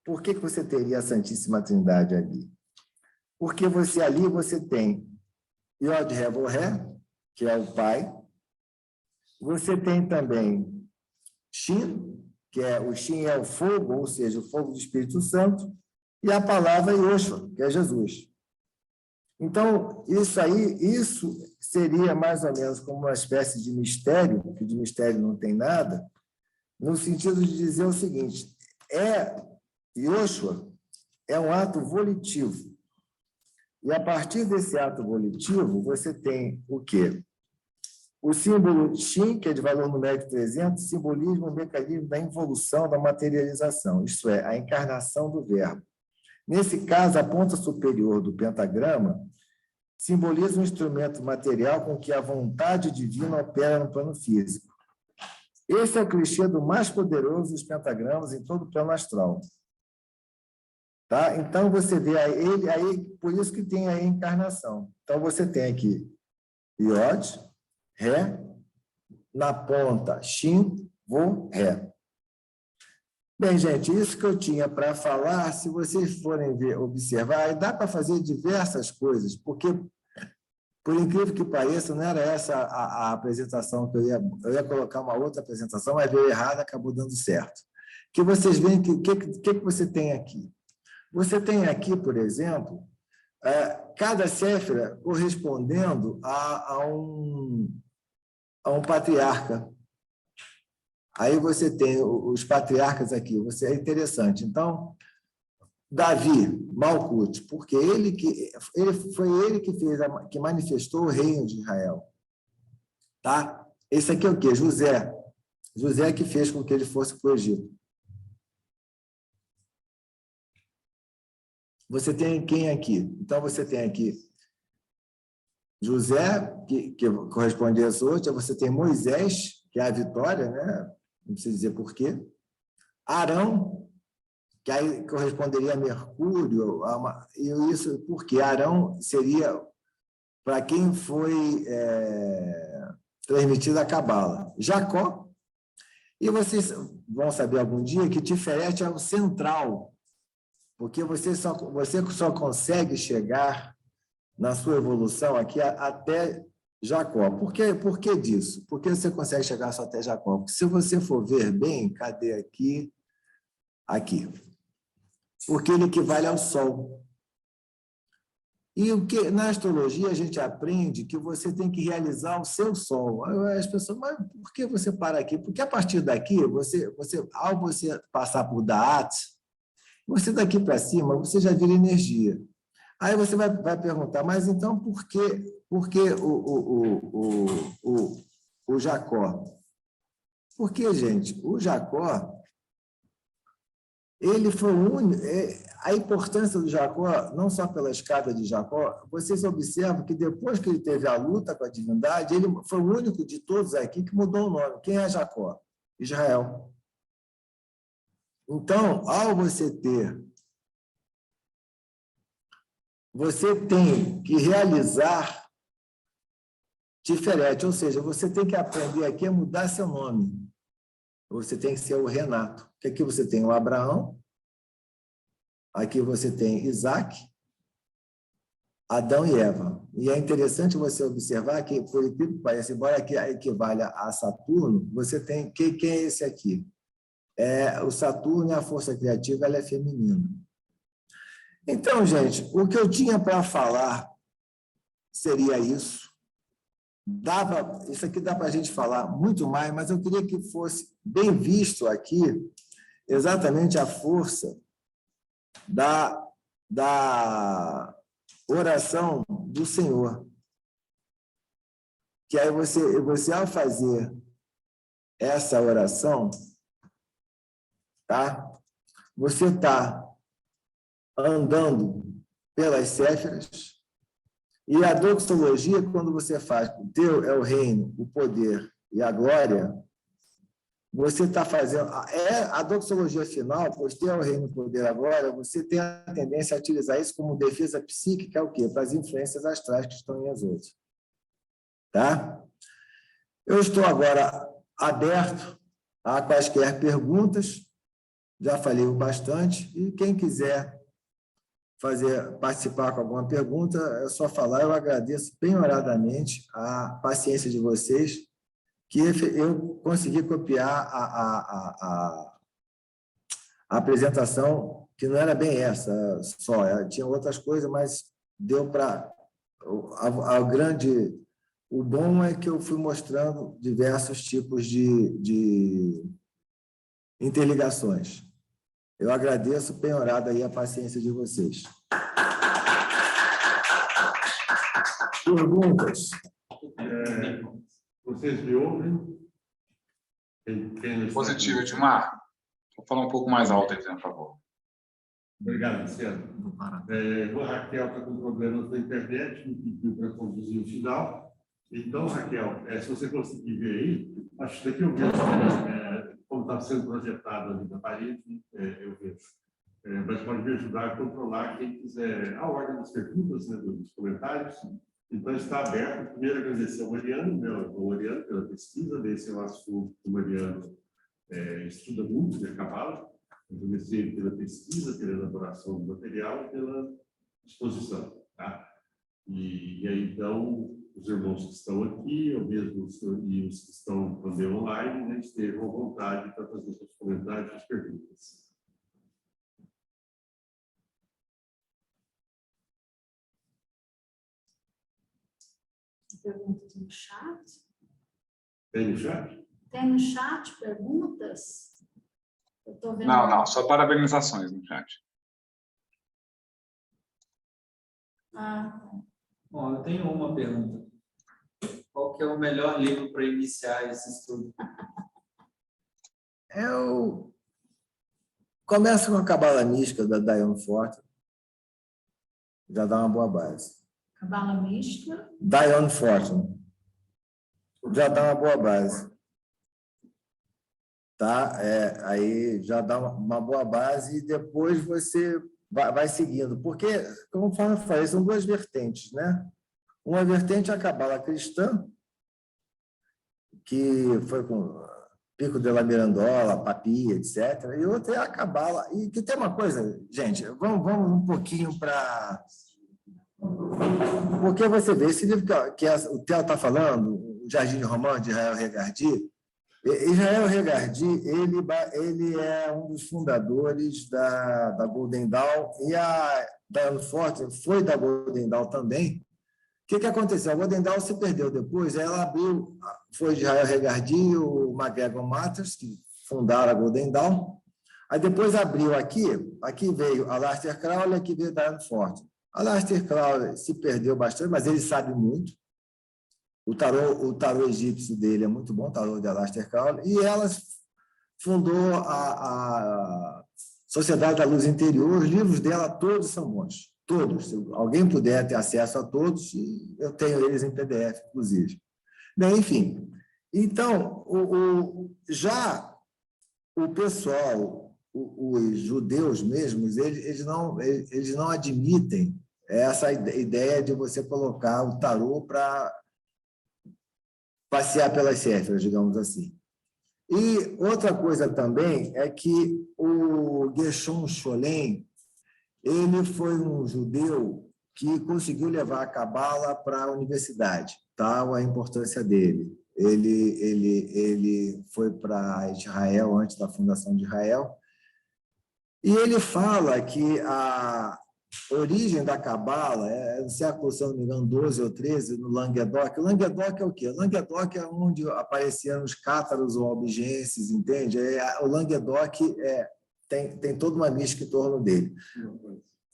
por que você teria a Santíssima Trindade ali? Porque ali você tem Iod, Ré, Vô, Ré, que é o Pai. Você tem também Shin, que o Shin é o fogo, ou seja, o fogo do Espírito Santo, e a palavra Yoshua, que é Jesus. Então, isso seria mais ou menos como uma espécie de mistério, que de mistério não tem nada, no sentido de dizer o seguinte: Yoshua é um ato volitivo. E a partir desse ato volitivo, você tem o quê? O símbolo Shin, que é de valor numérico 300, simbolismo o mecanismo da involução, da materialização, isto é, a encarnação do verbo. Nesse caso, a ponta superior do pentagrama simboliza um instrumento material com que a vontade divina opera no plano físico. Esse é o clichê do mais poderoso dos pentagramas em todo o plano astral. Tá? Então, você vê aí, por isso que tem a encarnação. Então, você tem aqui Iod, Ré, na ponta, Shin, Vô, Ré. Bem, gente, isso que eu tinha para falar, se vocês forem observar, dá para fazer diversas coisas, porque, por incrível que pareça, não era essa a apresentação que eu ia colocar uma outra apresentação, mas veio errada, acabou dando certo. Que vocês veem que você tem aqui. Você tem aqui, por exemplo, cada séfira correspondendo a um patriarca. Aí você tem os patriarcas aqui, é interessante. Então, Davi, Malkut, porque foi ele que manifestou o reino de Israel. Tá? Esse aqui é o quê? José. José que fez com que ele fosse para o Egito. Você tem quem aqui? Então, você tem aqui José, que corresponde a Exódia, você tem Moisés, que é a vitória, né? Não precisa dizer por quê. Arão, que aí corresponderia a Mercúrio, e isso porque Arão seria para quem foi transmitida a Cabala. Jacó, e vocês vão saber algum dia que Tiferet é o central, porque você só consegue chegar na sua evolução aqui até Jacó. Por que disso? Por que você consegue chegar só até Jacó? Porque se você for ver bem, cadê aqui? Aqui. Porque ele equivale ao Sol. E o que na astrologia a gente aprende que você tem que realizar o seu Sol. As pessoas, mas por que você para aqui? Porque a partir daqui, ao você passar por Da'at, você daqui para cima, você já vira energia. Aí você vai perguntar, mas então por que o Jacó? Porque, gente, o Jacó, ele foi o único. A importância do Jacó, não só pela escada de Jacó, vocês observam que depois que ele teve a luta com a divindade, ele foi o único de todos aqui que mudou o nome. Quem é Jacó? Israel. Então, ao você tem que realizar diferente, ou seja, você tem que aprender aqui a mudar seu nome. Você tem que ser o Renato. Porque aqui você tem o Abraão, aqui você tem Isaac, Adão e Eva. E é interessante você observar que, por incrível que pareça, embora aqui equivale a Saturno, você tem... Quem é esse aqui? O Saturno e a força criativa, ela é feminina. Então, gente, o que eu tinha para falar seria isso. Isso aqui dá para a gente falar muito mais, mas eu queria que fosse bem visto aqui exatamente a força da oração do Senhor. Que aí você ao fazer essa oração, tá? Você está andando pelas céfiras, e a doxologia, quando você faz, o teu é o reino, o poder e a glória, você está fazendo... a doxologia final, pois teu é o reino, o poder e a glória, você tem a tendência a utilizar isso como defesa psíquica, é o quê? Para as influências astrais que estão em as outras. Tá? Eu estou agora aberto a quaisquer perguntas, já falei bastante, e quem quiser participar com alguma pergunta, é só falar. Eu agradeço penhoradamente a paciência de vocês, que eu consegui copiar a apresentação, que não era bem essa só, tinha outras coisas, mas deu para... O bom é que eu fui mostrando diversos tipos de interligações. Eu agradeço penhorada aí a paciência de vocês. Perguntas? Vocês me ouvem? Positivo, Edmar. Vou falar um pouco mais alto aí, por favor. Obrigado, Luciano. O Raquel está com problemas na internet, me pediu para conduzir o final. Então, Raquel, se você conseguir ver aí, acho que daqui eu vejo como está sendo projetado ali na parede, eu vejo. Mas pode me ajudar a controlar, quem quiser, a ordem das perguntas, né, dos comentários. Então, está aberto. Primeiro, agradecer ao Mariano, pela pesquisa, desse é um assunto que o Mariano estuda muito, de Cabala. Eu comecei pela pesquisa, pela elaboração do material e pela exposição. Tá? E aí, então, os irmãos que estão aqui, eu mesmo e os que estão também online, né, estejam à vontade para fazer seus comentários e as perguntas. Perguntas no chat? Tem no chat? Tem no chat perguntas? Eu tô vendo... Não, só parabenizações no chat. Bom, eu tenho uma pergunta. Qual que é o melhor livro para iniciar esse estudo? Eu começo com a Cabala Mística, da Diane Fortin. Já dá uma boa base. Cabala Mística? Diane Fortin. Já dá uma boa base. Tá? Aí já dá uma boa base e depois você vai seguindo. Porque, como eu falei, são duas vertentes, né? Uma vertente é a Cabala cristã, que foi com Pico de la Mirandola, Papi, etc. E outra é a Cabala. E que tem uma coisa, gente, vamos um pouquinho para Porque você vê, esse livro que o Theo está falando, o Jardim de Romã, de Israel Regardie, Israel Regardie, ele é um dos fundadores da Golden Dawn, e a Diane Forte foi da Golden Dawn também. O que aconteceu? A Golden Dawn se perdeu depois, ela abriu, foi de Israel Regardie e o McGregor Matters, que fundaram a Golden Dawn. Aí depois abriu aqui veio a Aleister Crowley, aqui veio a Diane Forte. A Aleister Crowley se perdeu bastante, mas ele sabe muito. O tarô egípcio dele é muito bom, o tarô de Aleister Crowley, e ela fundou a Sociedade da Luz Interior. Os livros dela todos são bons, todos. Se alguém puder ter acesso a todos, eu tenho eles em PDF, inclusive. Bem, enfim, então, já o pessoal, os judeus mesmos, eles não admitem essa ideia de você colocar o tarô para passear pelas céfaras, digamos assim. E outra coisa também é que o Gershom Scholem, ele foi um judeu que conseguiu levar a Cabala para a universidade, tal a importância dele. Ele foi para Israel antes da fundação de Israel, e ele fala que a origem da Cabala é no século, se não me engano, 12 ou 13, no Languedoc. O Languedoc é o quê? O Languedoc é onde apareciam os cátaros ou albigenses, entende? O Languedoc tem toda uma mística em torno dele,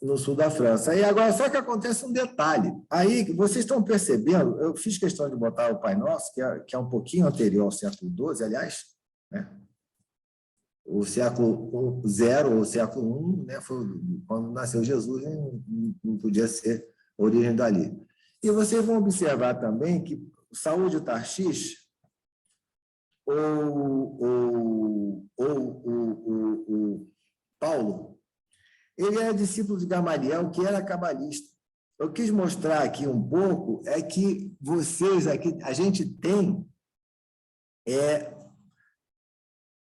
no sul da França. E agora, só que acontece um detalhe. Aí, vocês estão percebendo, eu fiz questão de botar o Pai Nosso, que é um pouquinho anterior ao século XII, aliás, né? O século 0 ou século 1, né, foi quando nasceu Jesus, não podia ser a origem dali. E vocês vão observar também que Saúl de Tarsis, o Paulo, ele era discípulo de Gamaliel, que era cabalista. Eu quis mostrar aqui um pouco, é que vocês aqui, a gente tem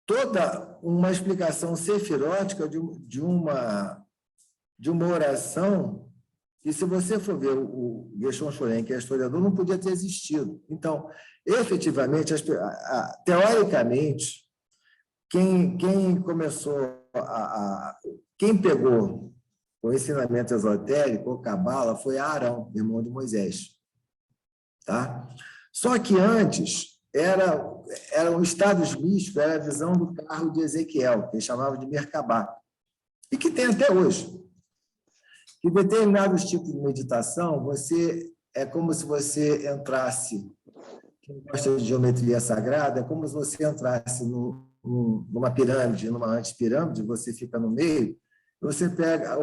toda uma explicação sefirótica de uma oração que, se você for ver o Gershom Scholem, que é historiador, não podia ter existido. Então, efetivamente, teoricamente, quem começou quem pegou o ensinamento esotérico, o Cabala, foi Arão, irmão de Moisés. Tá? Só que antes eram estados místicos, era a visão do carro de Ezequiel, que eles chamavam de Merkabah, e que tem até hoje. Em determinados tipos de meditação, é como se você entrasse, quem gosta de geometria sagrada, é como se você entrasse numa pirâmide, numa antipirâmide, você fica no meio, você pega,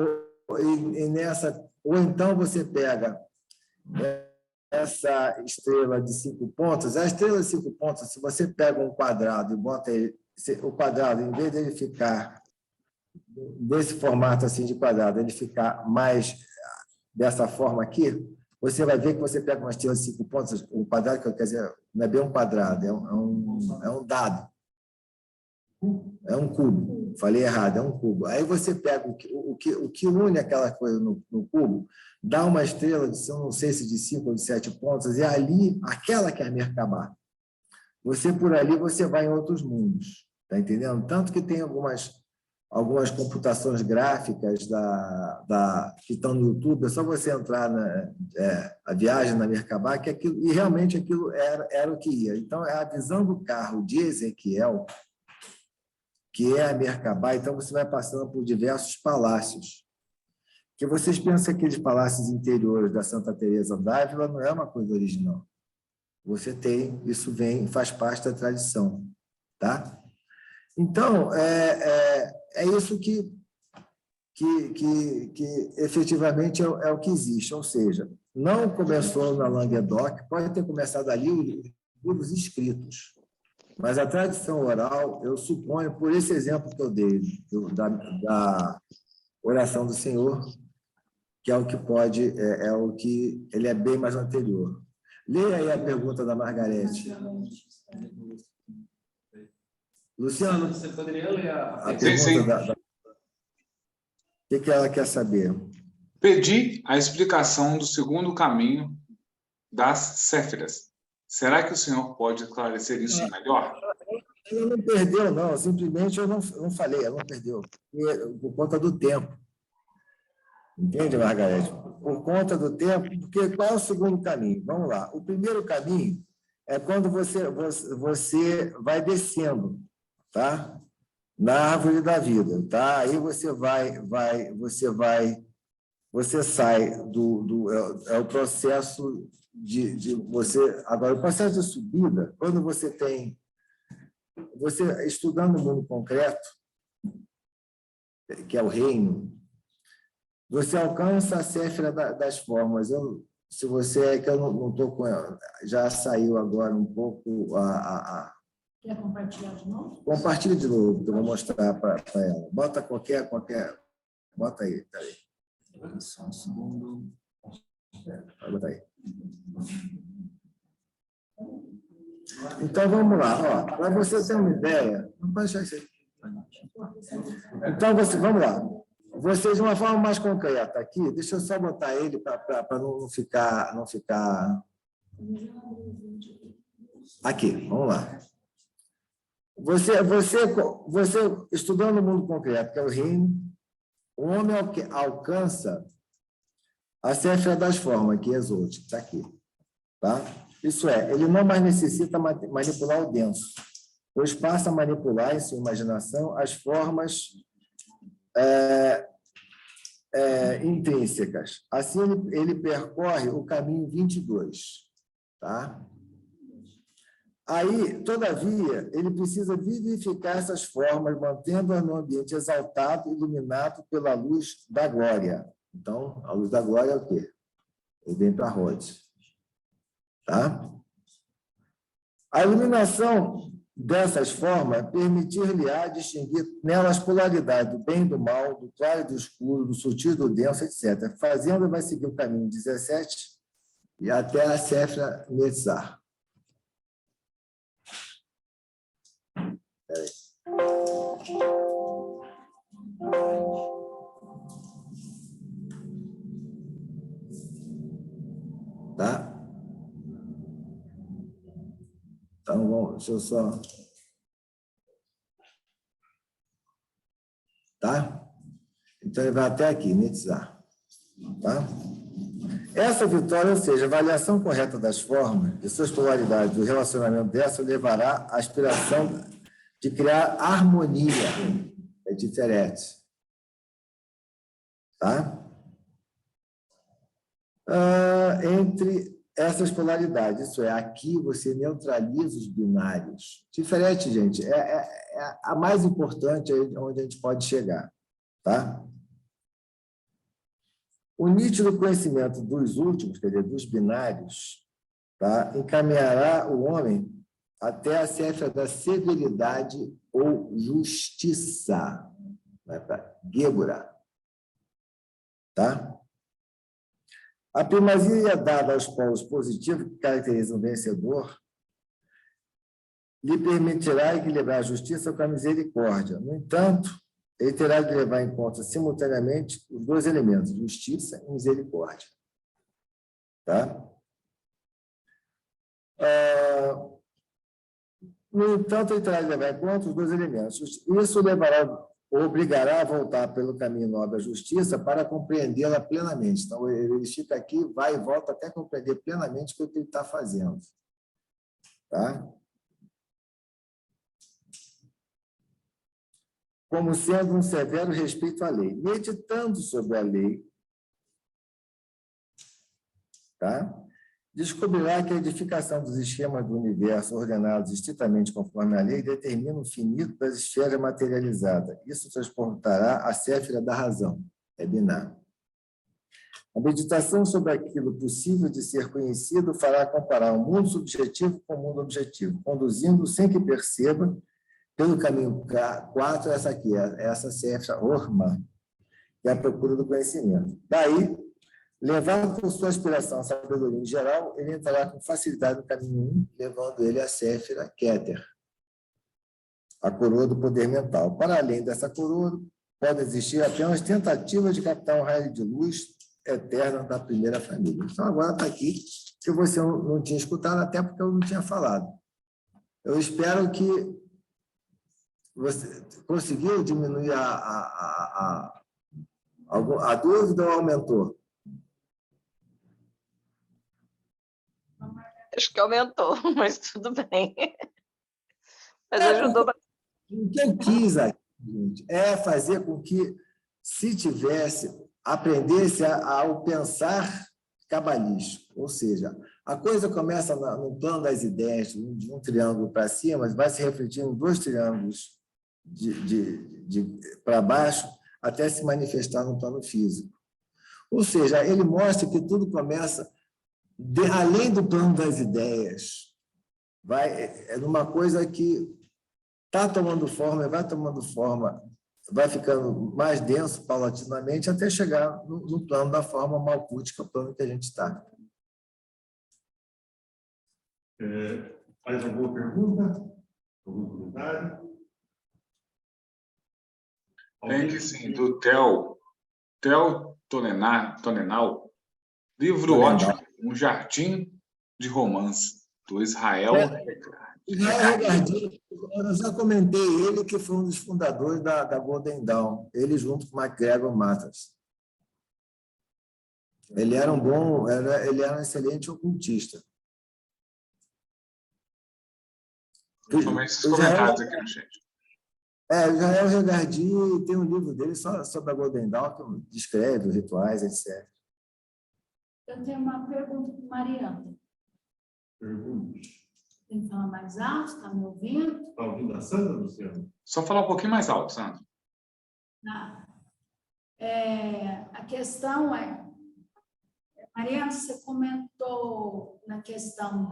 ou então você pega essa estrela de 5 pontas. A estrela de 5 pontas, se você pega um quadrado e bota o quadrado, em vez de ele ficar desse formato assim de quadrado, ele ficar mais dessa forma aqui, você vai ver que você pega uma estrela de 5 pontas, um quadrado, quer dizer, não é bem um quadrado, é um dado. É um cubo. Falei errado, é um cubo. Aí você pega o que une aquela coisa no cubo, dá uma estrela, não sei se de 5 ou de 7 pontas, e ali, aquela que é a Merkabah. Por ali, você vai em outros mundos. Está entendendo? Tanto que tem algumas computações gráficas que estão no YouTube, é só você entrar a viagem na Merkabah, e realmente aquilo era o que ia. Então, é a visão do carro de Ezequiel, que é a Merkabah. Então, você vai passando por diversos palácios. Porque vocês pensam que aqueles palácios interiores da Santa Teresa d'Ávila não é uma coisa original. Isso faz parte da tradição. Tá? Então, é isso que efetivamente é o que existe. Ou seja, não começou na Languedoc, pode ter começado ali os livros escritos. Mas a tradição oral, eu suponho, por esse exemplo que eu dei, da oração do Senhor, que é o que pode, ele é bem mais anterior. Leia aí a pergunta da Margarete. Luciano, você poderia ler a pergunta? O que ela quer saber? Pedi a explicação do segundo caminho das Séfiras. Será que o senhor pode esclarecer isso melhor? Ela não perdeu, não. Simplesmente eu não falei, ela não perdeu. Por conta do tempo. Entende, Margarete? Por conta do tempo, porque qual é o segundo caminho? Vamos lá. O primeiro caminho é quando você vai descendo, tá? Na árvore da vida, tá? Aí você sai é o processo de você. Agora, o processo de subida, quando você estudando o mundo concreto, que é o reino, você alcança a séfira das formas. Se você é que eu não estou com ela, já saiu agora um pouco Quer compartilhar de novo? Compartilha de novo, que eu vou mostrar para ela. Bota qualquer. Bota aí, peraí. Só um segundo. Bota aí. Então, vamos lá. Para você ter uma ideia... Não pode deixar isso aí. Então, vamos lá. Vocês, de uma forma mais concreta aqui, deixa eu só botar ele para não ficar... Aqui, vamos lá. Você estudando o mundo concreto, que é o reino, o homem alcança a séfira das formas, que é exótica, está aqui. Tá? Isso é, ele não mais necessita manipular o denso, pois passa a manipular em sua imaginação as formas intrínsecas. Assim, ele percorre o caminho 22. Tá? Aí, todavia, ele precisa vivificar essas formas, mantendo-as no ambiente exaltado, iluminado pela luz da glória. Então, a luz da glória é o quê? Ele vem para Rhodes. Tá? A iluminação dessas formas permitir-lhe-á distinguir nelas polaridade do bem e do mal, do claro e do escuro, do sutil e do denso, etc. Fazendo, vai seguir o caminho 17 e até a séfira Netzar. Tá? Então, vamos, deixa eu só... Tá? Então, ele vai até aqui, Netzar. Tá? Essa vitória, ou seja, a avaliação correta das formas, de suas polaridades, do relacionamento dessa, levará à aspiração de criar harmonia, é diferente. Tá? Entre essas polaridades, isso é, aqui você neutraliza os binários. Diferente, gente, é a mais importante onde a gente pode chegar. Tá? O nítido conhecimento dos últimos, quer dizer, dos binários, tá? Encaminhará o homem até a séfira da severidade ou justiça, vai para Gébora. Tá? A primazia dada aos polos positivos, que caracterizam o vencedor, lhe permitirá equilibrar a justiça com a misericórdia. No entanto, ele terá de levar em conta simultaneamente os dois elementos, justiça e misericórdia. Tá? No entanto, ele terá de levar em conta os dois elementos. Isso obrigará a voltar pelo caminho nobre da justiça para compreendê-la plenamente. Então, ele fica aqui, vai e volta até compreender plenamente o que ele está fazendo. Tá? Como sendo um severo respeito à lei. Meditando sobre a lei, tá? Descobrirá que a edificação dos esquemas do universo ordenados estritamente conforme a lei determina o finito das esferas materializadas. Isso transportará a séfira da razão, é binar. A meditação sobre aquilo possível de ser conhecido fará comparar o mundo subjetivo com o mundo objetivo, conduzindo, sem que perceba, pelo caminho 4, essa aqui, essa séfira Orma, que é a procura do conhecimento. Daí, levado por sua aspiração à sabedoria em geral, ele entrará com facilidade no caminho 1, levando ele à séfira Keter, a coroa do poder mental. Para além dessa coroa, podem existir apenas tentativas de captar um raio de luz eterna da primeira família. Então, agora está aqui, que você não tinha escutado, até porque eu não tinha falado. Eu espero que você conseguiu diminuir a dúvida ou aumentou? Acho que aumentou, mas tudo bem. Mas ajudou bastante. O que eu quis aqui, gente, é fazer com que, se aprendesse ao pensar cabalístico, ou seja, a coisa começa no plano das ideias, de um triângulo para cima, vai se refletir em 2 triângulos para baixo, até se manifestar no plano físico. Ou seja, ele mostra que tudo começa além do plano das ideias, é numa coisa que está tomando forma, vai ficando mais denso paulatinamente até chegar no plano da forma malcútica, o plano que a gente está. Mais alguma pergunta? Algum comentário? Tem que sim, do Theo Tonenal, livro ótimo, Um Jardim de Romance, do Israel Regardinho, eu já comentei ele, que foi um dos fundadores da Golden Dawn, ele junto com o MacGregor Matters. Ele era ele era um excelente ocultista. Principalmente esses comentários aqui no chat. Israel Regardinho tem um livro dele só sobre a Golden Dawn, que descreve os rituais, etc. Eu tenho uma pergunta para Mariana. Pergunte. Tem que falar mais alto? Está me ouvindo? Está ouvindo a Sandra, Luciano? Só falar um pouquinho mais alto, Sandra. A questão é, Mariana, você comentou na questão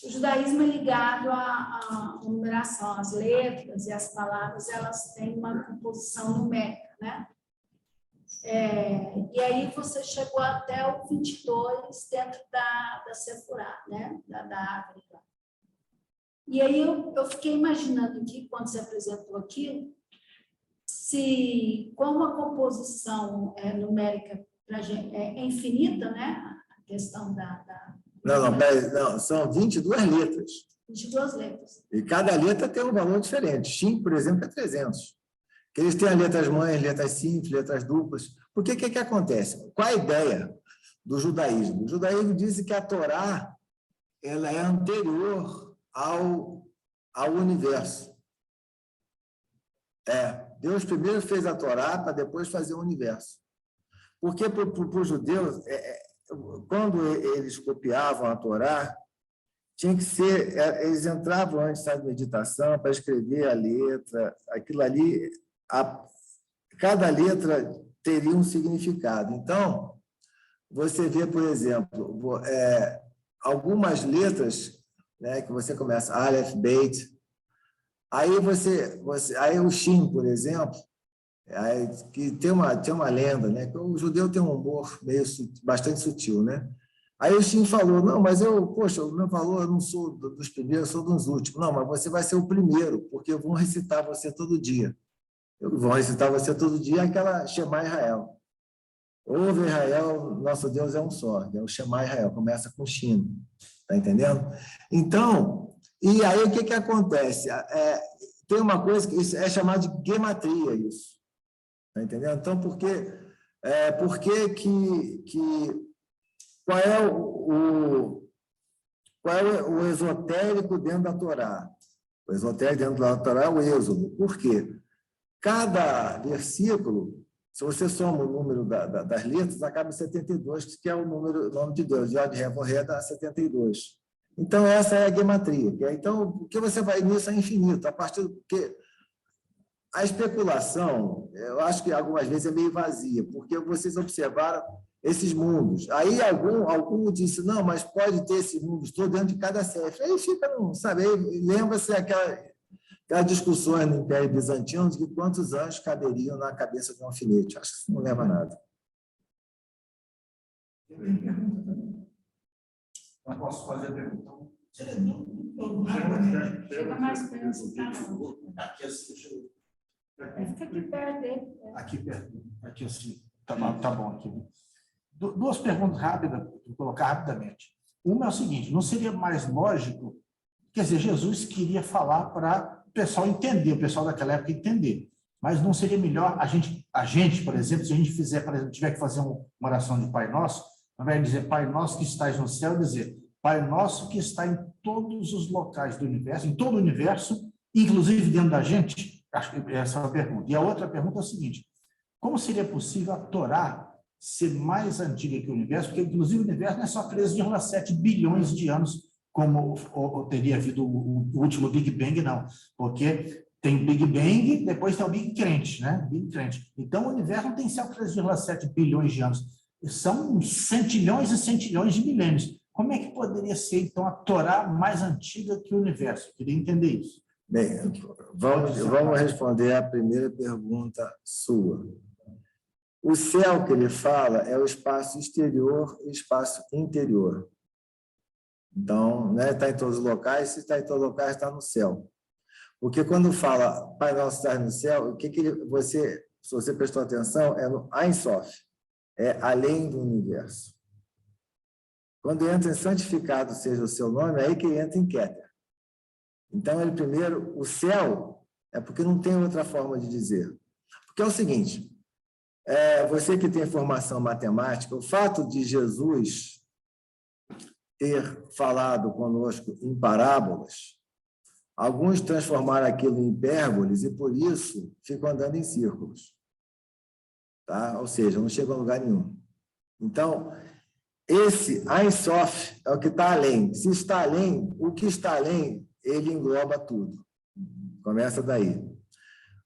o judaísmo é ligado à numeração, as letras e as palavras, elas têm uma composição numérica, né? E aí você chegou até o 22 dentro da Sefurá, né? Da árvore lá. E aí eu fiquei imaginando aqui, quando você apresentou aquilo, como a composição numérica pra gente, é infinita, né? A questão Não, são 22 letras. 22 letras. E cada letra tem um valor diferente. Shin, por exemplo, é 300. Que eles têm as letras mães, letras simples, letras duplas. Porque o que acontece? Qual a ideia do judaísmo? O judaísmo diz que a Torá ela é anterior ao universo. Deus primeiro fez a Torá para depois fazer o universo. Porque para os judeus, quando eles copiavam a Torá, tinha que ser, eles entravam antes da meditação para escrever a letra, aquilo ali, cada letra teria um significado. Então, você vê, por exemplo, algumas letras, né, que você começa, Aleph, Beit, aí aí o Shin, por exemplo, que tem uma lenda, né, que o judeu tem um humor bastante sutil, né? Aí o Shin falou, não, mas o meu valor, eu não sou dos primeiros, eu sou dos últimos. Não, mas você vai ser o primeiro, porque vão recitar você todo dia. Vão recitar você todo dia aquela Shema Israel. Ouve Israel, nosso Deus é um só, é o Shema Israel, começa com Shin, tá entendendo? Então, e aí o que acontece? Tem uma coisa que é chamada de gematria, isso, tá entendendo? Então, qual é o esotérico dentro da Torá? O esotérico dentro da Torá é o Êxodo. Por quê? Cada versículo, se você soma o número das letras, acaba em 72, que é o nome de Deus. Yod He Vav He dá 72. Então, essa é a gematria. Então, o que você vai nisso é infinito. A partir do que a especulação, eu acho que algumas vezes é meio vazia, porque vocês observaram esses mundos. Aí algum disse, não, mas pode ter esses mundos todos dentro de cada série. Aí fica, não sabe, lembra-se aquelas discussões no Império Bizantino de que quantos anjos caberiam na cabeça de um alfinete. Acho que isso não leva a nada. Não posso fazer a pergunta? Chega mais perto. Aqui, Fica aqui perto dele. aqui perto. Aqui assim, tá bom aqui. Duas perguntas rápidas, vou colocar rapidamente. Uma é o seguinte, não seria mais lógico, quer dizer, Jesus queria falar para o pessoal entender, o pessoal daquela época entender, mas não seria melhor a gente, por exemplo, se a gente fizer, por exemplo, tiver que fazer uma oração de Pai Nosso, ao invés de dizer Pai Nosso que estás no céu, dizer Pai Nosso que está em todos os locais do universo, em todo o universo, inclusive dentro da gente? Acho que essa é uma pergunta. E a outra pergunta é a seguinte, como seria possível a Torá ser mais antiga que o universo? Porque, inclusive, o universo não é só 13,7 bilhões de anos, como teria havido o último Big Bang, não. Porque tem o Big Bang, depois tem o Big Crunch, né? Big Crunch. Então, o universo não tem só 13,7 bilhões de anos. São centilhões e centilhões de milênios. Como é que poderia ser, então, a Torá mais antiga que o universo? Eu queria entender isso. Bem, vamos responder a primeira pergunta sua. O céu que ele fala é o espaço exterior e o espaço interior. Então, né, está em todos os locais, se está em todos os locais, está no céu. Porque quando fala Pai Nosso que está no céu, o que você, se você prestou atenção, é no Ein Sof, é além do universo. Quando entra em santificado seja o seu nome, é aí que ele entra em Keter. Então, ele primeiro, o céu, é porque não tem outra forma de dizer. Porque é o seguinte, você que tem formação matemática, o fato de Jesus ter falado conosco em parábolas, alguns transformaram aquilo em hipérboles e, por isso, ficam andando em círculos. Tá? Ou seja, não chegam a lugar nenhum. Então, esse Ein Sof é o que está além. Se está além, o que está além, ele engloba tudo. Começa daí.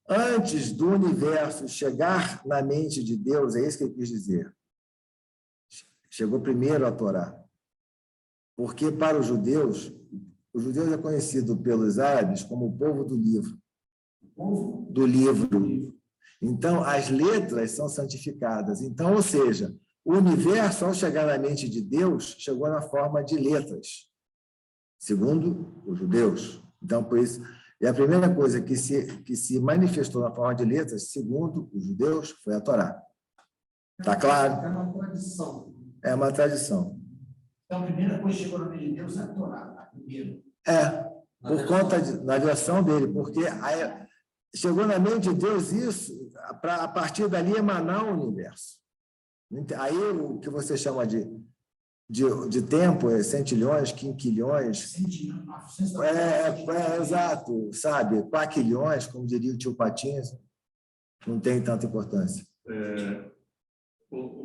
Antes do universo chegar na mente de Deus, é isso que ele quis dizer. Chegou primeiro a Torá. Porque para os judeus é conhecido pelos árabes como o povo do livro. Do livro. Então, as letras são santificadas. Então, ou seja, o universo, ao chegar na mente de Deus, chegou na forma de letras, segundo os judeus. Então, por isso, e a primeira coisa que se manifestou na forma de letras, segundo os judeus, foi a Torá. Está claro? É uma tradição. É uma tradição. Então, a primeira coisa que chegou na mente de Deus é a Torá, a primeira. Por conta na versão dele, porque chegou na mente de Deus isso, para a partir dali emanar o universo. Aí o que você chama de tempo é centilhões, quinquilhões. Exato, sabe? Quaquilhões, como diria o tio Patinhas, não tem tanta importância.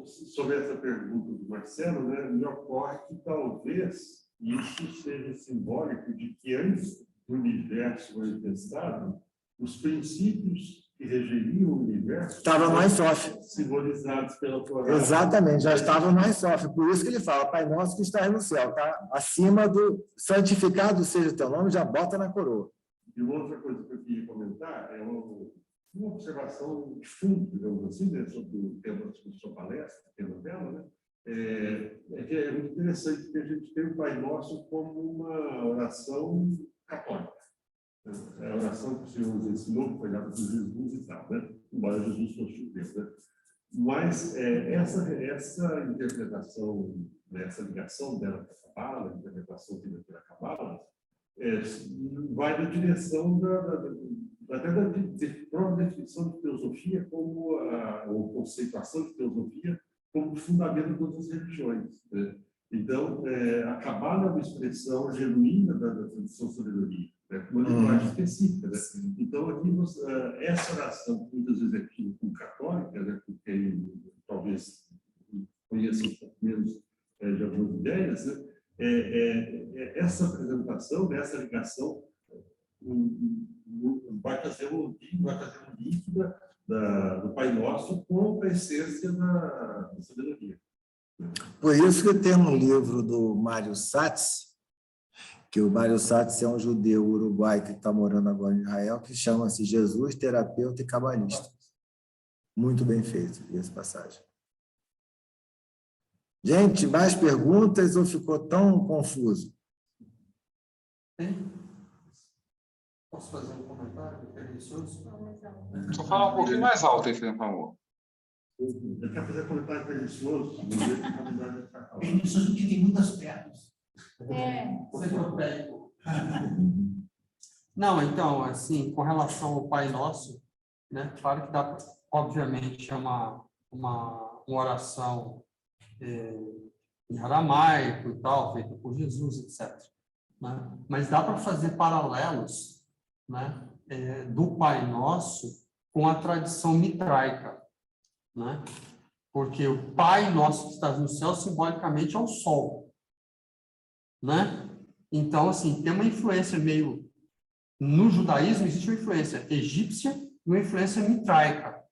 Sobre essa pergunta do Marcelo, né, me ocorre que talvez isso seja simbólico de que antes do universo manifestado, os princípios que regeriam o universo estavam no Ein Sof, simbolizados pela Torá. Exatamente, já estavam no Ein Sof. Por isso que ele fala, Pai Nosso que estás no céu, tá? Acima do santificado seja o teu nome, já bota na coroa. E uma outra coisa que eu queria comentar é uma observação de fundo, digamos assim, né, sobre o tema da sua palestra, o tema dela, né? Que é muito interessante que a gente tem o Pai Nosso como uma oração católica. É a oração que o Senhor nos ensinou, que foi dada por Jesus e tal, né? Embora Jesus fosse judeu, né? Mas essa interpretação, né, essa ligação dela com a Cabala, a interpretação que tem da Cabala, vai na direção até da própria definição de teosofia ou conceituação de teosofia como fundamento de todas as religiões, né? Então, a Cabala é uma expressão genuína da tradição sabedoria, né? Uma linguagem específica, né? Então, aqui, essa oração, que muitas vezes é tida como católica, né? Porque talvez conheça um pouco menos de algumas ideias, né? Essa apresentação, essa ligação, vai fazer um link do Pai Nosso com a essência da sabedoria. Por isso que tem um livro do Mário Satz, que o Mário Satz é um judeu uruguai que está morando agora em Israel, que chama-se Jesus, Terapeuta e Cabalista. Muito bem feito essa passagem. Gente, mais perguntas ou ficou tão confuso? Posso fazer um comentário? Só falar um pouquinho mais alto aí, por favor. Ele quer fazer comentário preguiçoso, não deixa a comunidade ficar calma. Preguiçoso porque tem muitas pernas. Não, então, assim, com relação ao Pai Nosso, né, claro que dá, obviamente, é uma oração em aramaico e tal, feita por Jesus, etc. Né? Mas dá para fazer paralelos, né, do Pai Nosso com a tradição mitraica, né? Porque o Pai Nosso que está no céu, simbolicamente, é o Sol, né? Então, assim, tem uma influência meio... No judaísmo, existe uma influência egípcia e uma influência mitraica,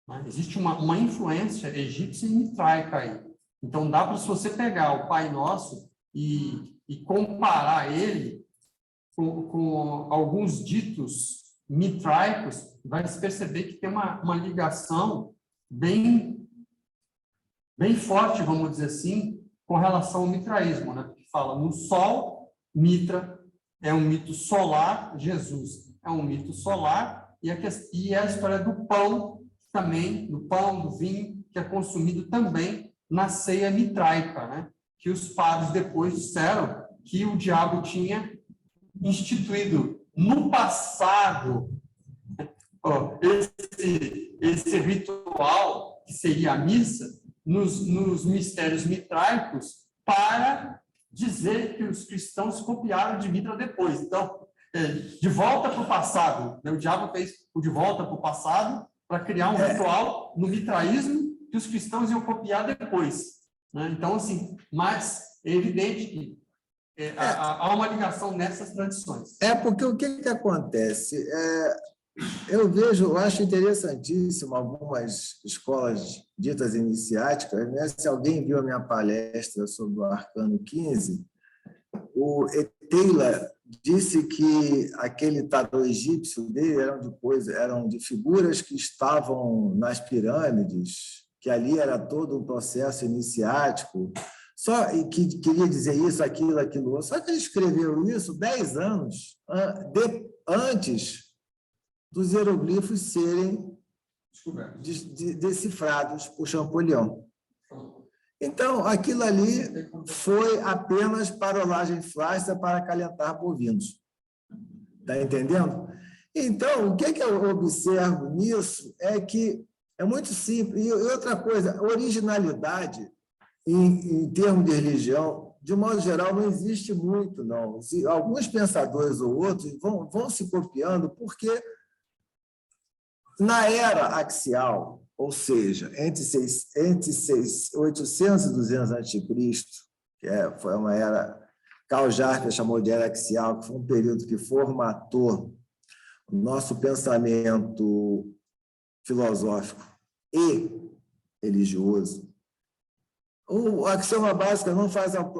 né? Existe uma influência egípcia e mitraica aí. Então, dá para, se você pegar o Pai Nosso e comparar ele com alguns ditos mitraicos, vai se perceber que tem uma ligação bem forte, vamos dizer assim, com relação ao mitraísmo, né? Que fala no Sol, Mitra, é um mito solar, Jesus é um mito solar, e a história do pão também, do pão, do vinho, que é consumido também na ceia mitraica, né? Que os padres depois disseram que o diabo tinha instituído no passado esse ritual, que seria a missa, nos mistérios mitraicos, para dizer que os cristãos copiaram de Mitra depois. Então, de volta para o passado, né? O diabo fez o de volta para o passado para criar um ritual no mitraísmo que os cristãos iam copiar depois, né? Então, assim, mas é evidente que há uma ligação nessas tradições. Porque o que acontece? Eu acho interessantíssimo algumas escolas ditas iniciáticas, né? Se alguém viu a minha palestra sobre o Arcano 15, o Eteila disse que aquele tarô egípcio dele eram de figuras que estavam nas pirâmides, que ali era todo um processo iniciático, e que queria dizer isso, aquilo, outro. Só que ele escreveu isso 10 anos antes dos hieroglifos serem decifrados por Champollion. Então, aquilo ali foi apenas parolagem flácida para acalentar bovinos. Está entendendo? Então, o que eu observo nisso é que é muito simples. E outra coisa, originalidade, em termos de religião, de modo geral, não existe muito, não. Alguns pensadores ou outros vão se copiando porque, na era axial, ou seja, entre 800 e 200 a.C., que foi uma era, Karl Jarker chamou de era axial, que foi um período que formatou o nosso pensamento filosófico e religioso. O axioma básica não faz ao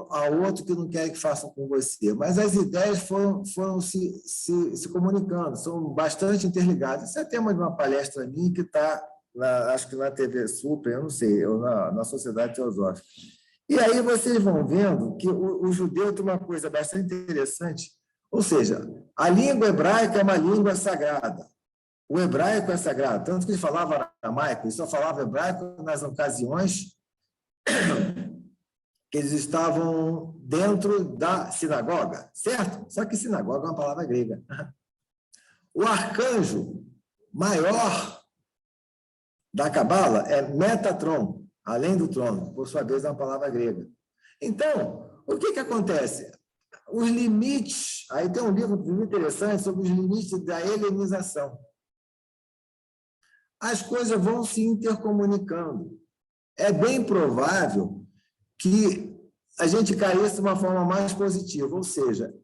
outro que não quer que façam com você, mas as ideias foram se comunicando, são bastante interligadas. Isso é tema de uma palestra minha que está, acho que na TV Super, eu não sei, ou na Sociedade Teosófica. E aí vocês vão vendo que o judeu tem uma coisa bastante interessante, ou seja, a língua hebraica é uma língua sagrada. O hebraico é sagrado, tanto que ele falava aramaico, ele só falava hebraico nas ocasiões que eles estavam dentro da sinagoga, certo? Só que sinagoga é uma palavra grega. O arcanjo maior da Cabala é Metatron, além do trono, por sua vez é uma palavra grega. Então, o que acontece? Os limites, aí tem um livro muito interessante sobre os limites da helenização. As coisas vão se intercomunicando. É bem provável que a gente caísse de uma forma mais positiva, ou seja,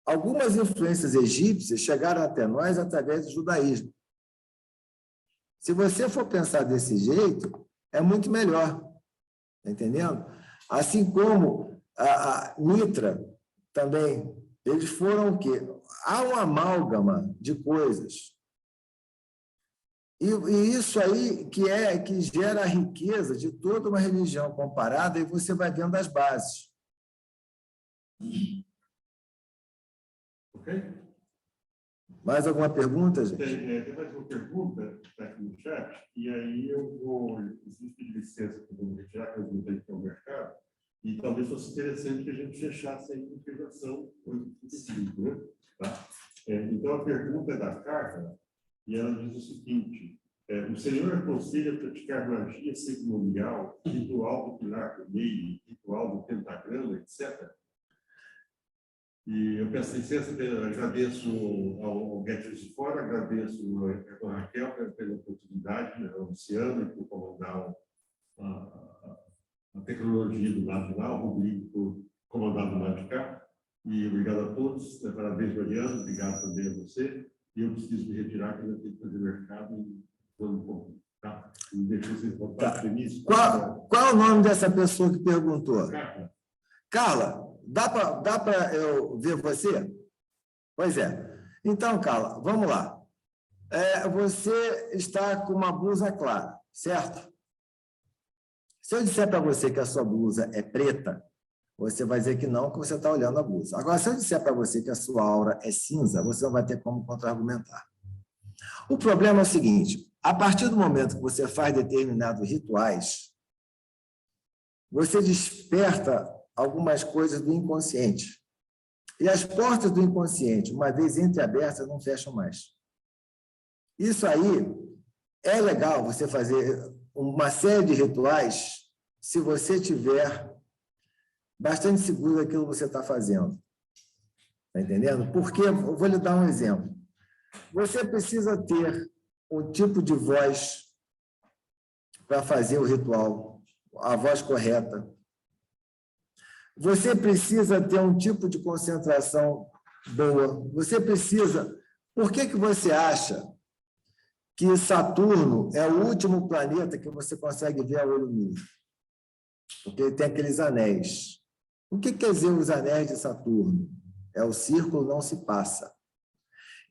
algumas influências egípcias chegaram até nós através do judaísmo. Se você for pensar desse jeito, é muito melhor, tá entendendo? Assim como a Mitra também, eles foram o quê? Há uma amálgama de coisas. E isso aí que gera a riqueza de toda uma religião comparada, e você vai vendo as bases. Ok? Mais alguma pergunta, gente? Tem mais uma pergunta que está aqui no chat, e aí eu vou, inclusive, pedir licença para o retirar, que eu não tenho que ir ao mercado, e talvez fosse interessante que a gente fechasse a integração 8.5, né? Tá? Então, a pergunta é da Carla, e ela diz o seguinte: o senhor aconselha praticar magia cerimonial, ritual do pilar do meio, ritual do pentagrama, etc.? E eu peço licença, agradeço ao Guedes de Fora, agradeço ao Raquel pela oportunidade, ao Luciano por comandar a tecnologia do lado de lá, o Rodrigo por comandar do lado de cá. E obrigado a todos, parabéns, Mariana, obrigado também a você. E eu preciso me retirar, que eu tenho que fazer mercado e vamos um pouco, tá? E deixa vocês voltar feliz. Qual é o nome dessa pessoa que perguntou? Carla, dá para eu ver você? Pois é. Então, Carla, vamos lá. Você está com uma blusa clara, certo? Se eu disser para você que a sua blusa é preta, você vai dizer que não, que você está olhando a blusa. Agora, se eu disser para você que a sua aura é cinza, você não vai ter como contra-argumentar. O problema é o seguinte: a partir do momento que você faz determinados rituais, você desperta algumas coisas do inconsciente. E as portas do inconsciente, uma vez entreabertas, não fecham mais. Isso aí é legal você fazer uma série de rituais se você tiver bastante seguro daquilo que você está fazendo. Está entendendo? Porque, eu vou lhe dar um exemplo. Você precisa ter um tipo de voz para fazer o ritual, a voz correta. Você precisa ter um tipo de concentração boa. Você precisa... Por que você acha que Saturno é o último planeta que você consegue ver a olho nu? Porque ele tem aqueles anéis. O que quer dizer os anéis de Saturno? É o círculo não se passa.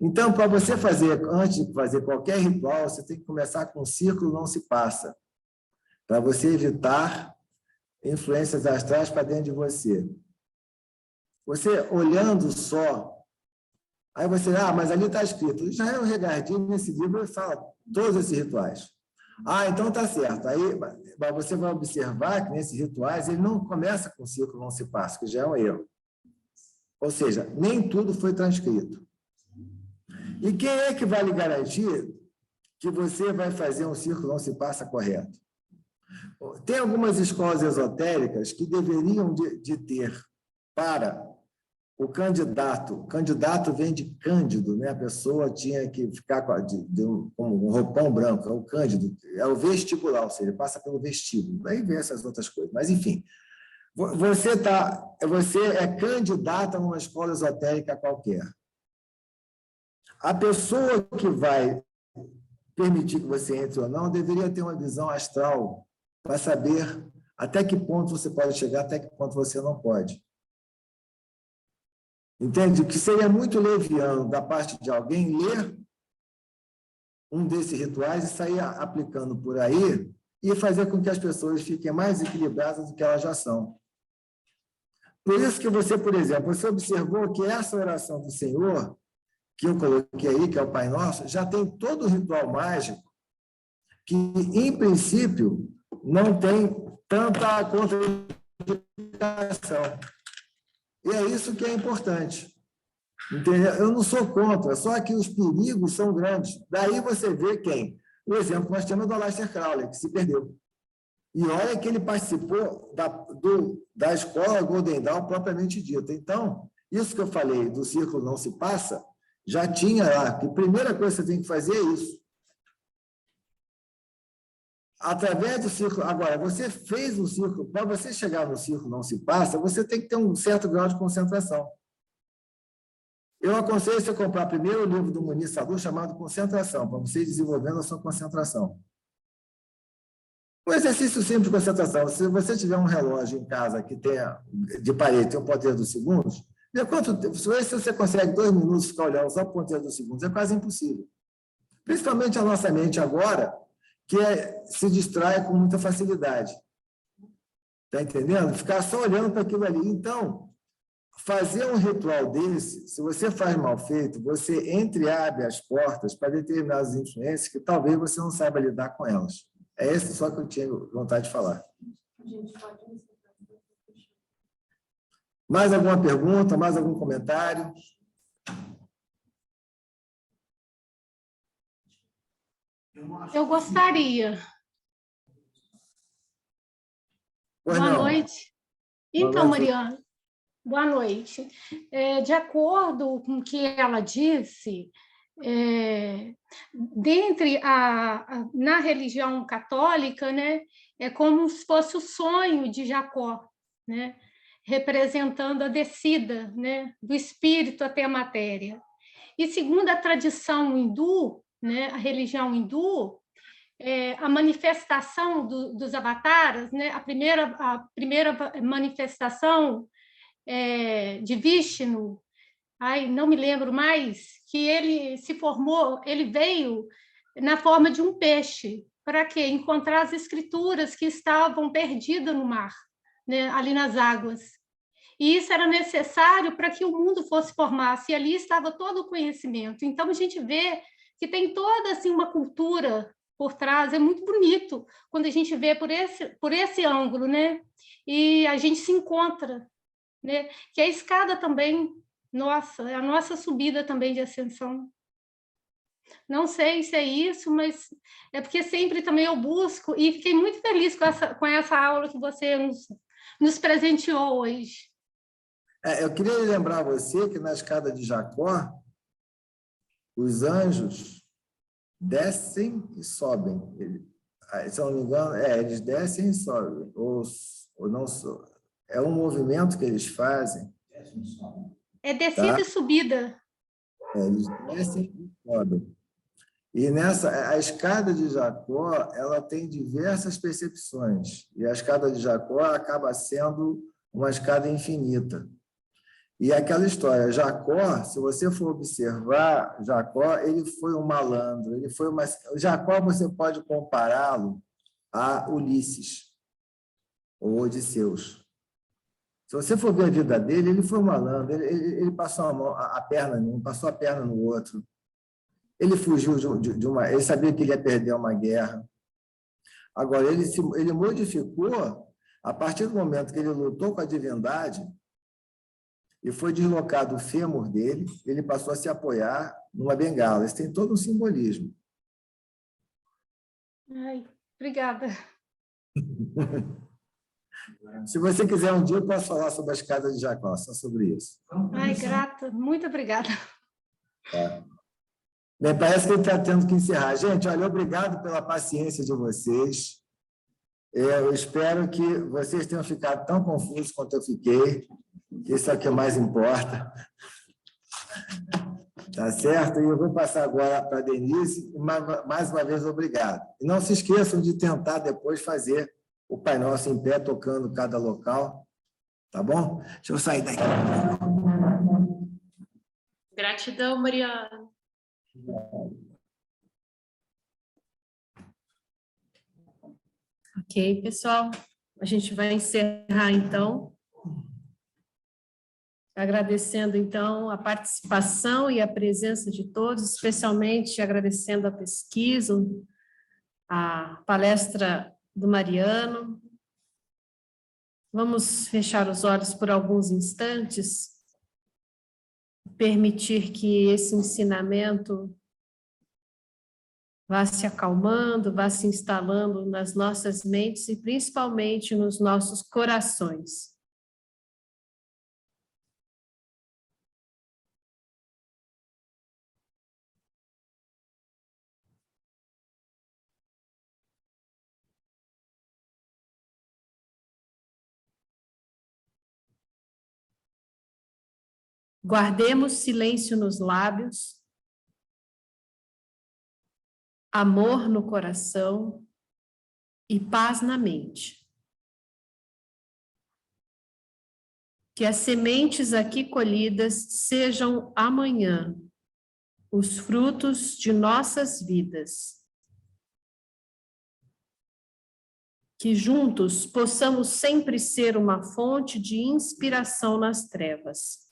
Então, para você fazer, antes de fazer qualquer ritual, você tem que começar com o círculo não se passa, para você evitar influências astrais para dentro de você. Você olhando só, aí você, mas ali está escrito, Israel Regardini, nesse livro, fala todos esses rituais. Então está certo. Aí você vai observar que nesses rituais ele não começa com o círculo não se passa, que já é um erro. Ou seja, nem tudo foi transcrito. E quem é que vai lhe garantir que você vai fazer um círculo não se passa correto? Tem algumas escolas esotéricas que deveriam de ter para o candidato vem de cândido, né? A pessoa tinha que ficar com um roupão branco, é o cândido, é o vestibular, ou seja, passa pelo vestíbulo, aí vem essas outras coisas, mas enfim, você é candidato a uma escola esotérica qualquer. A pessoa que vai permitir que você entre ou não deveria ter uma visão astral para saber até que ponto você pode chegar, até que ponto você não pode. Entende? Que seria muito leviano da parte de alguém ler um desses rituais e sair aplicando por aí e fazer com que as pessoas fiquem mais equilibradas do que elas já são. Por isso que você, por exemplo, você observou que essa oração do Senhor, que eu coloquei aí, que é o Pai Nosso, já tem todo o ritual mágico que, em princípio, não tem tanta contraindicação. E é isso que é importante. Entendeu? Eu não sou contra, só que os perigos são grandes. Daí você vê quem? O exemplo que nós temos do Aleister Crowley, que se perdeu. E olha que ele participou da escola Golden Dawn propriamente dita. Então, isso que eu falei do círculo não se passa, já tinha lá, que a primeira coisa que você tem que fazer é isso. Através do círculo... Agora, você fez um círculo, para você chegar no círculo não se passa, você tem que ter um certo grau de concentração. Eu aconselho você a comprar primeiro o livro do Muniz Sadu, chamado Concentração, para você ir desenvolvendo a sua concentração. Um exercício simples de concentração. Se você tiver um relógio em casa que tenha de parede, tem um ponteiro dos segundos, vê quanto tempo. Se você consegue 2 minutos ficar olhando só o ponteiro dos segundos, é quase impossível. Principalmente a nossa mente agora, que se distrai com muita facilidade. Está entendendo? Ficar só olhando para aquilo ali. Então, fazer um ritual desse, se você faz mal feito, você entreabre as portas para determinadas influências que talvez você não saiba lidar com elas. É esse só que eu tinha vontade de falar. Mais alguma pergunta? Mais algum comentário? Eu gostaria. Pois Boa não. noite. Então, Mariana, boa noite. De acordo com o que ela disse, na religião católica, né, é como se fosse o sonho de Jacó, né, representando a descida, né, do espírito até a matéria. E segundo a tradição hindu, né, a religião hindu, a manifestação dos avataras, né, a primeira manifestação de Vishnu, não me lembro mais, que ele se formou, ele veio na forma de um peixe, para quê? Encontrar as escrituras que estavam perdidas no mar, né, ali nas águas. E isso era necessário para que o mundo fosse formado, e ali estava todo o conhecimento. Então, a gente vê que tem toda assim, uma cultura por trás, é muito bonito quando a gente vê por esse ângulo, né? E a gente se encontra, né? Que a escada também, nossa, é a nossa subida também de ascensão. Não sei se é isso, mas é porque sempre também eu busco, e fiquei muito feliz com essa aula que você nos presenteou hoje. Eu queria lembrar você que na escada de Jacó, os anjos descem e sobem. Se eu não me engano, eles descem e sobem. Ou não, é um movimento que eles fazem. É descida e subida. Eles descem e sobem. E a escada de Jacó, ela tem diversas percepções. E a escada de Jacó acaba sendo uma escada infinita. E aquela história, Jacó, se você for observar, Jacó, ele foi um malandro, Jacó você pode compará-lo a Ulisses, ou Odisseus. Se você for ver a vida dele, ele foi um malandro, ele passou a perna num, passou a perna no outro, ele fugiu de uma... Ele sabia que ele ia perder uma guerra. Agora, ele modificou, a partir do momento que ele lutou com a divindade, e foi deslocado o fêmur dele, ele passou a se apoiar numa bengala. Isso tem todo um simbolismo. Ai, obrigada. Se você quiser um dia, eu posso falar sobre a escada de Jacó, só sobre isso. Ai, grata, muito obrigada. Bem, parece que ele está tendo que encerrar. Gente, olha, obrigado pela paciência de vocês. Eu espero que vocês tenham ficado tão confusos quanto eu fiquei. Isso é o que mais importa. Tá certo? E eu vou passar agora para a Denise. Mais uma vez, obrigado. E não se esqueçam de tentar depois fazer o Pai Nosso em pé, tocando cada local. Tá bom? Deixa eu sair daqui. Gratidão, Mariana. Ok, pessoal. A gente vai encerrar, então. Agradecendo, então, a participação e a presença de todos, especialmente agradecendo a pesquisa, a palestra do Mariano. Vamos fechar os olhos por alguns instantes, permitir que esse ensinamento vá se acalmando, vá se instalando nas nossas mentes e principalmente nos nossos corações. Guardemos silêncio nos lábios, amor no coração e paz na mente. Que as sementes aqui colhidas sejam amanhã os frutos de nossas vidas. que juntos possamos sempre ser uma fonte de inspiração nas trevas.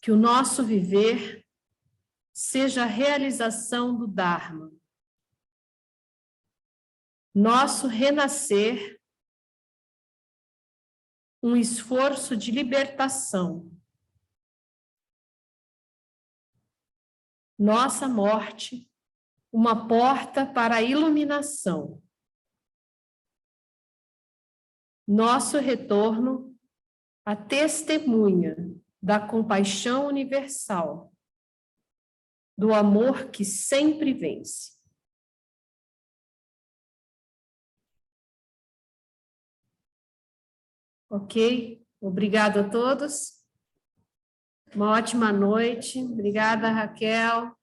Que o nosso viver seja a realização do Dharma. Nosso renascer, um esforço de libertação. Nossa morte, uma porta para a iluminação. Nosso retorno, a testemunha da compaixão universal, do amor que sempre vence. Ok? Obrigada a todos. Uma ótima noite. Obrigada, Raquel.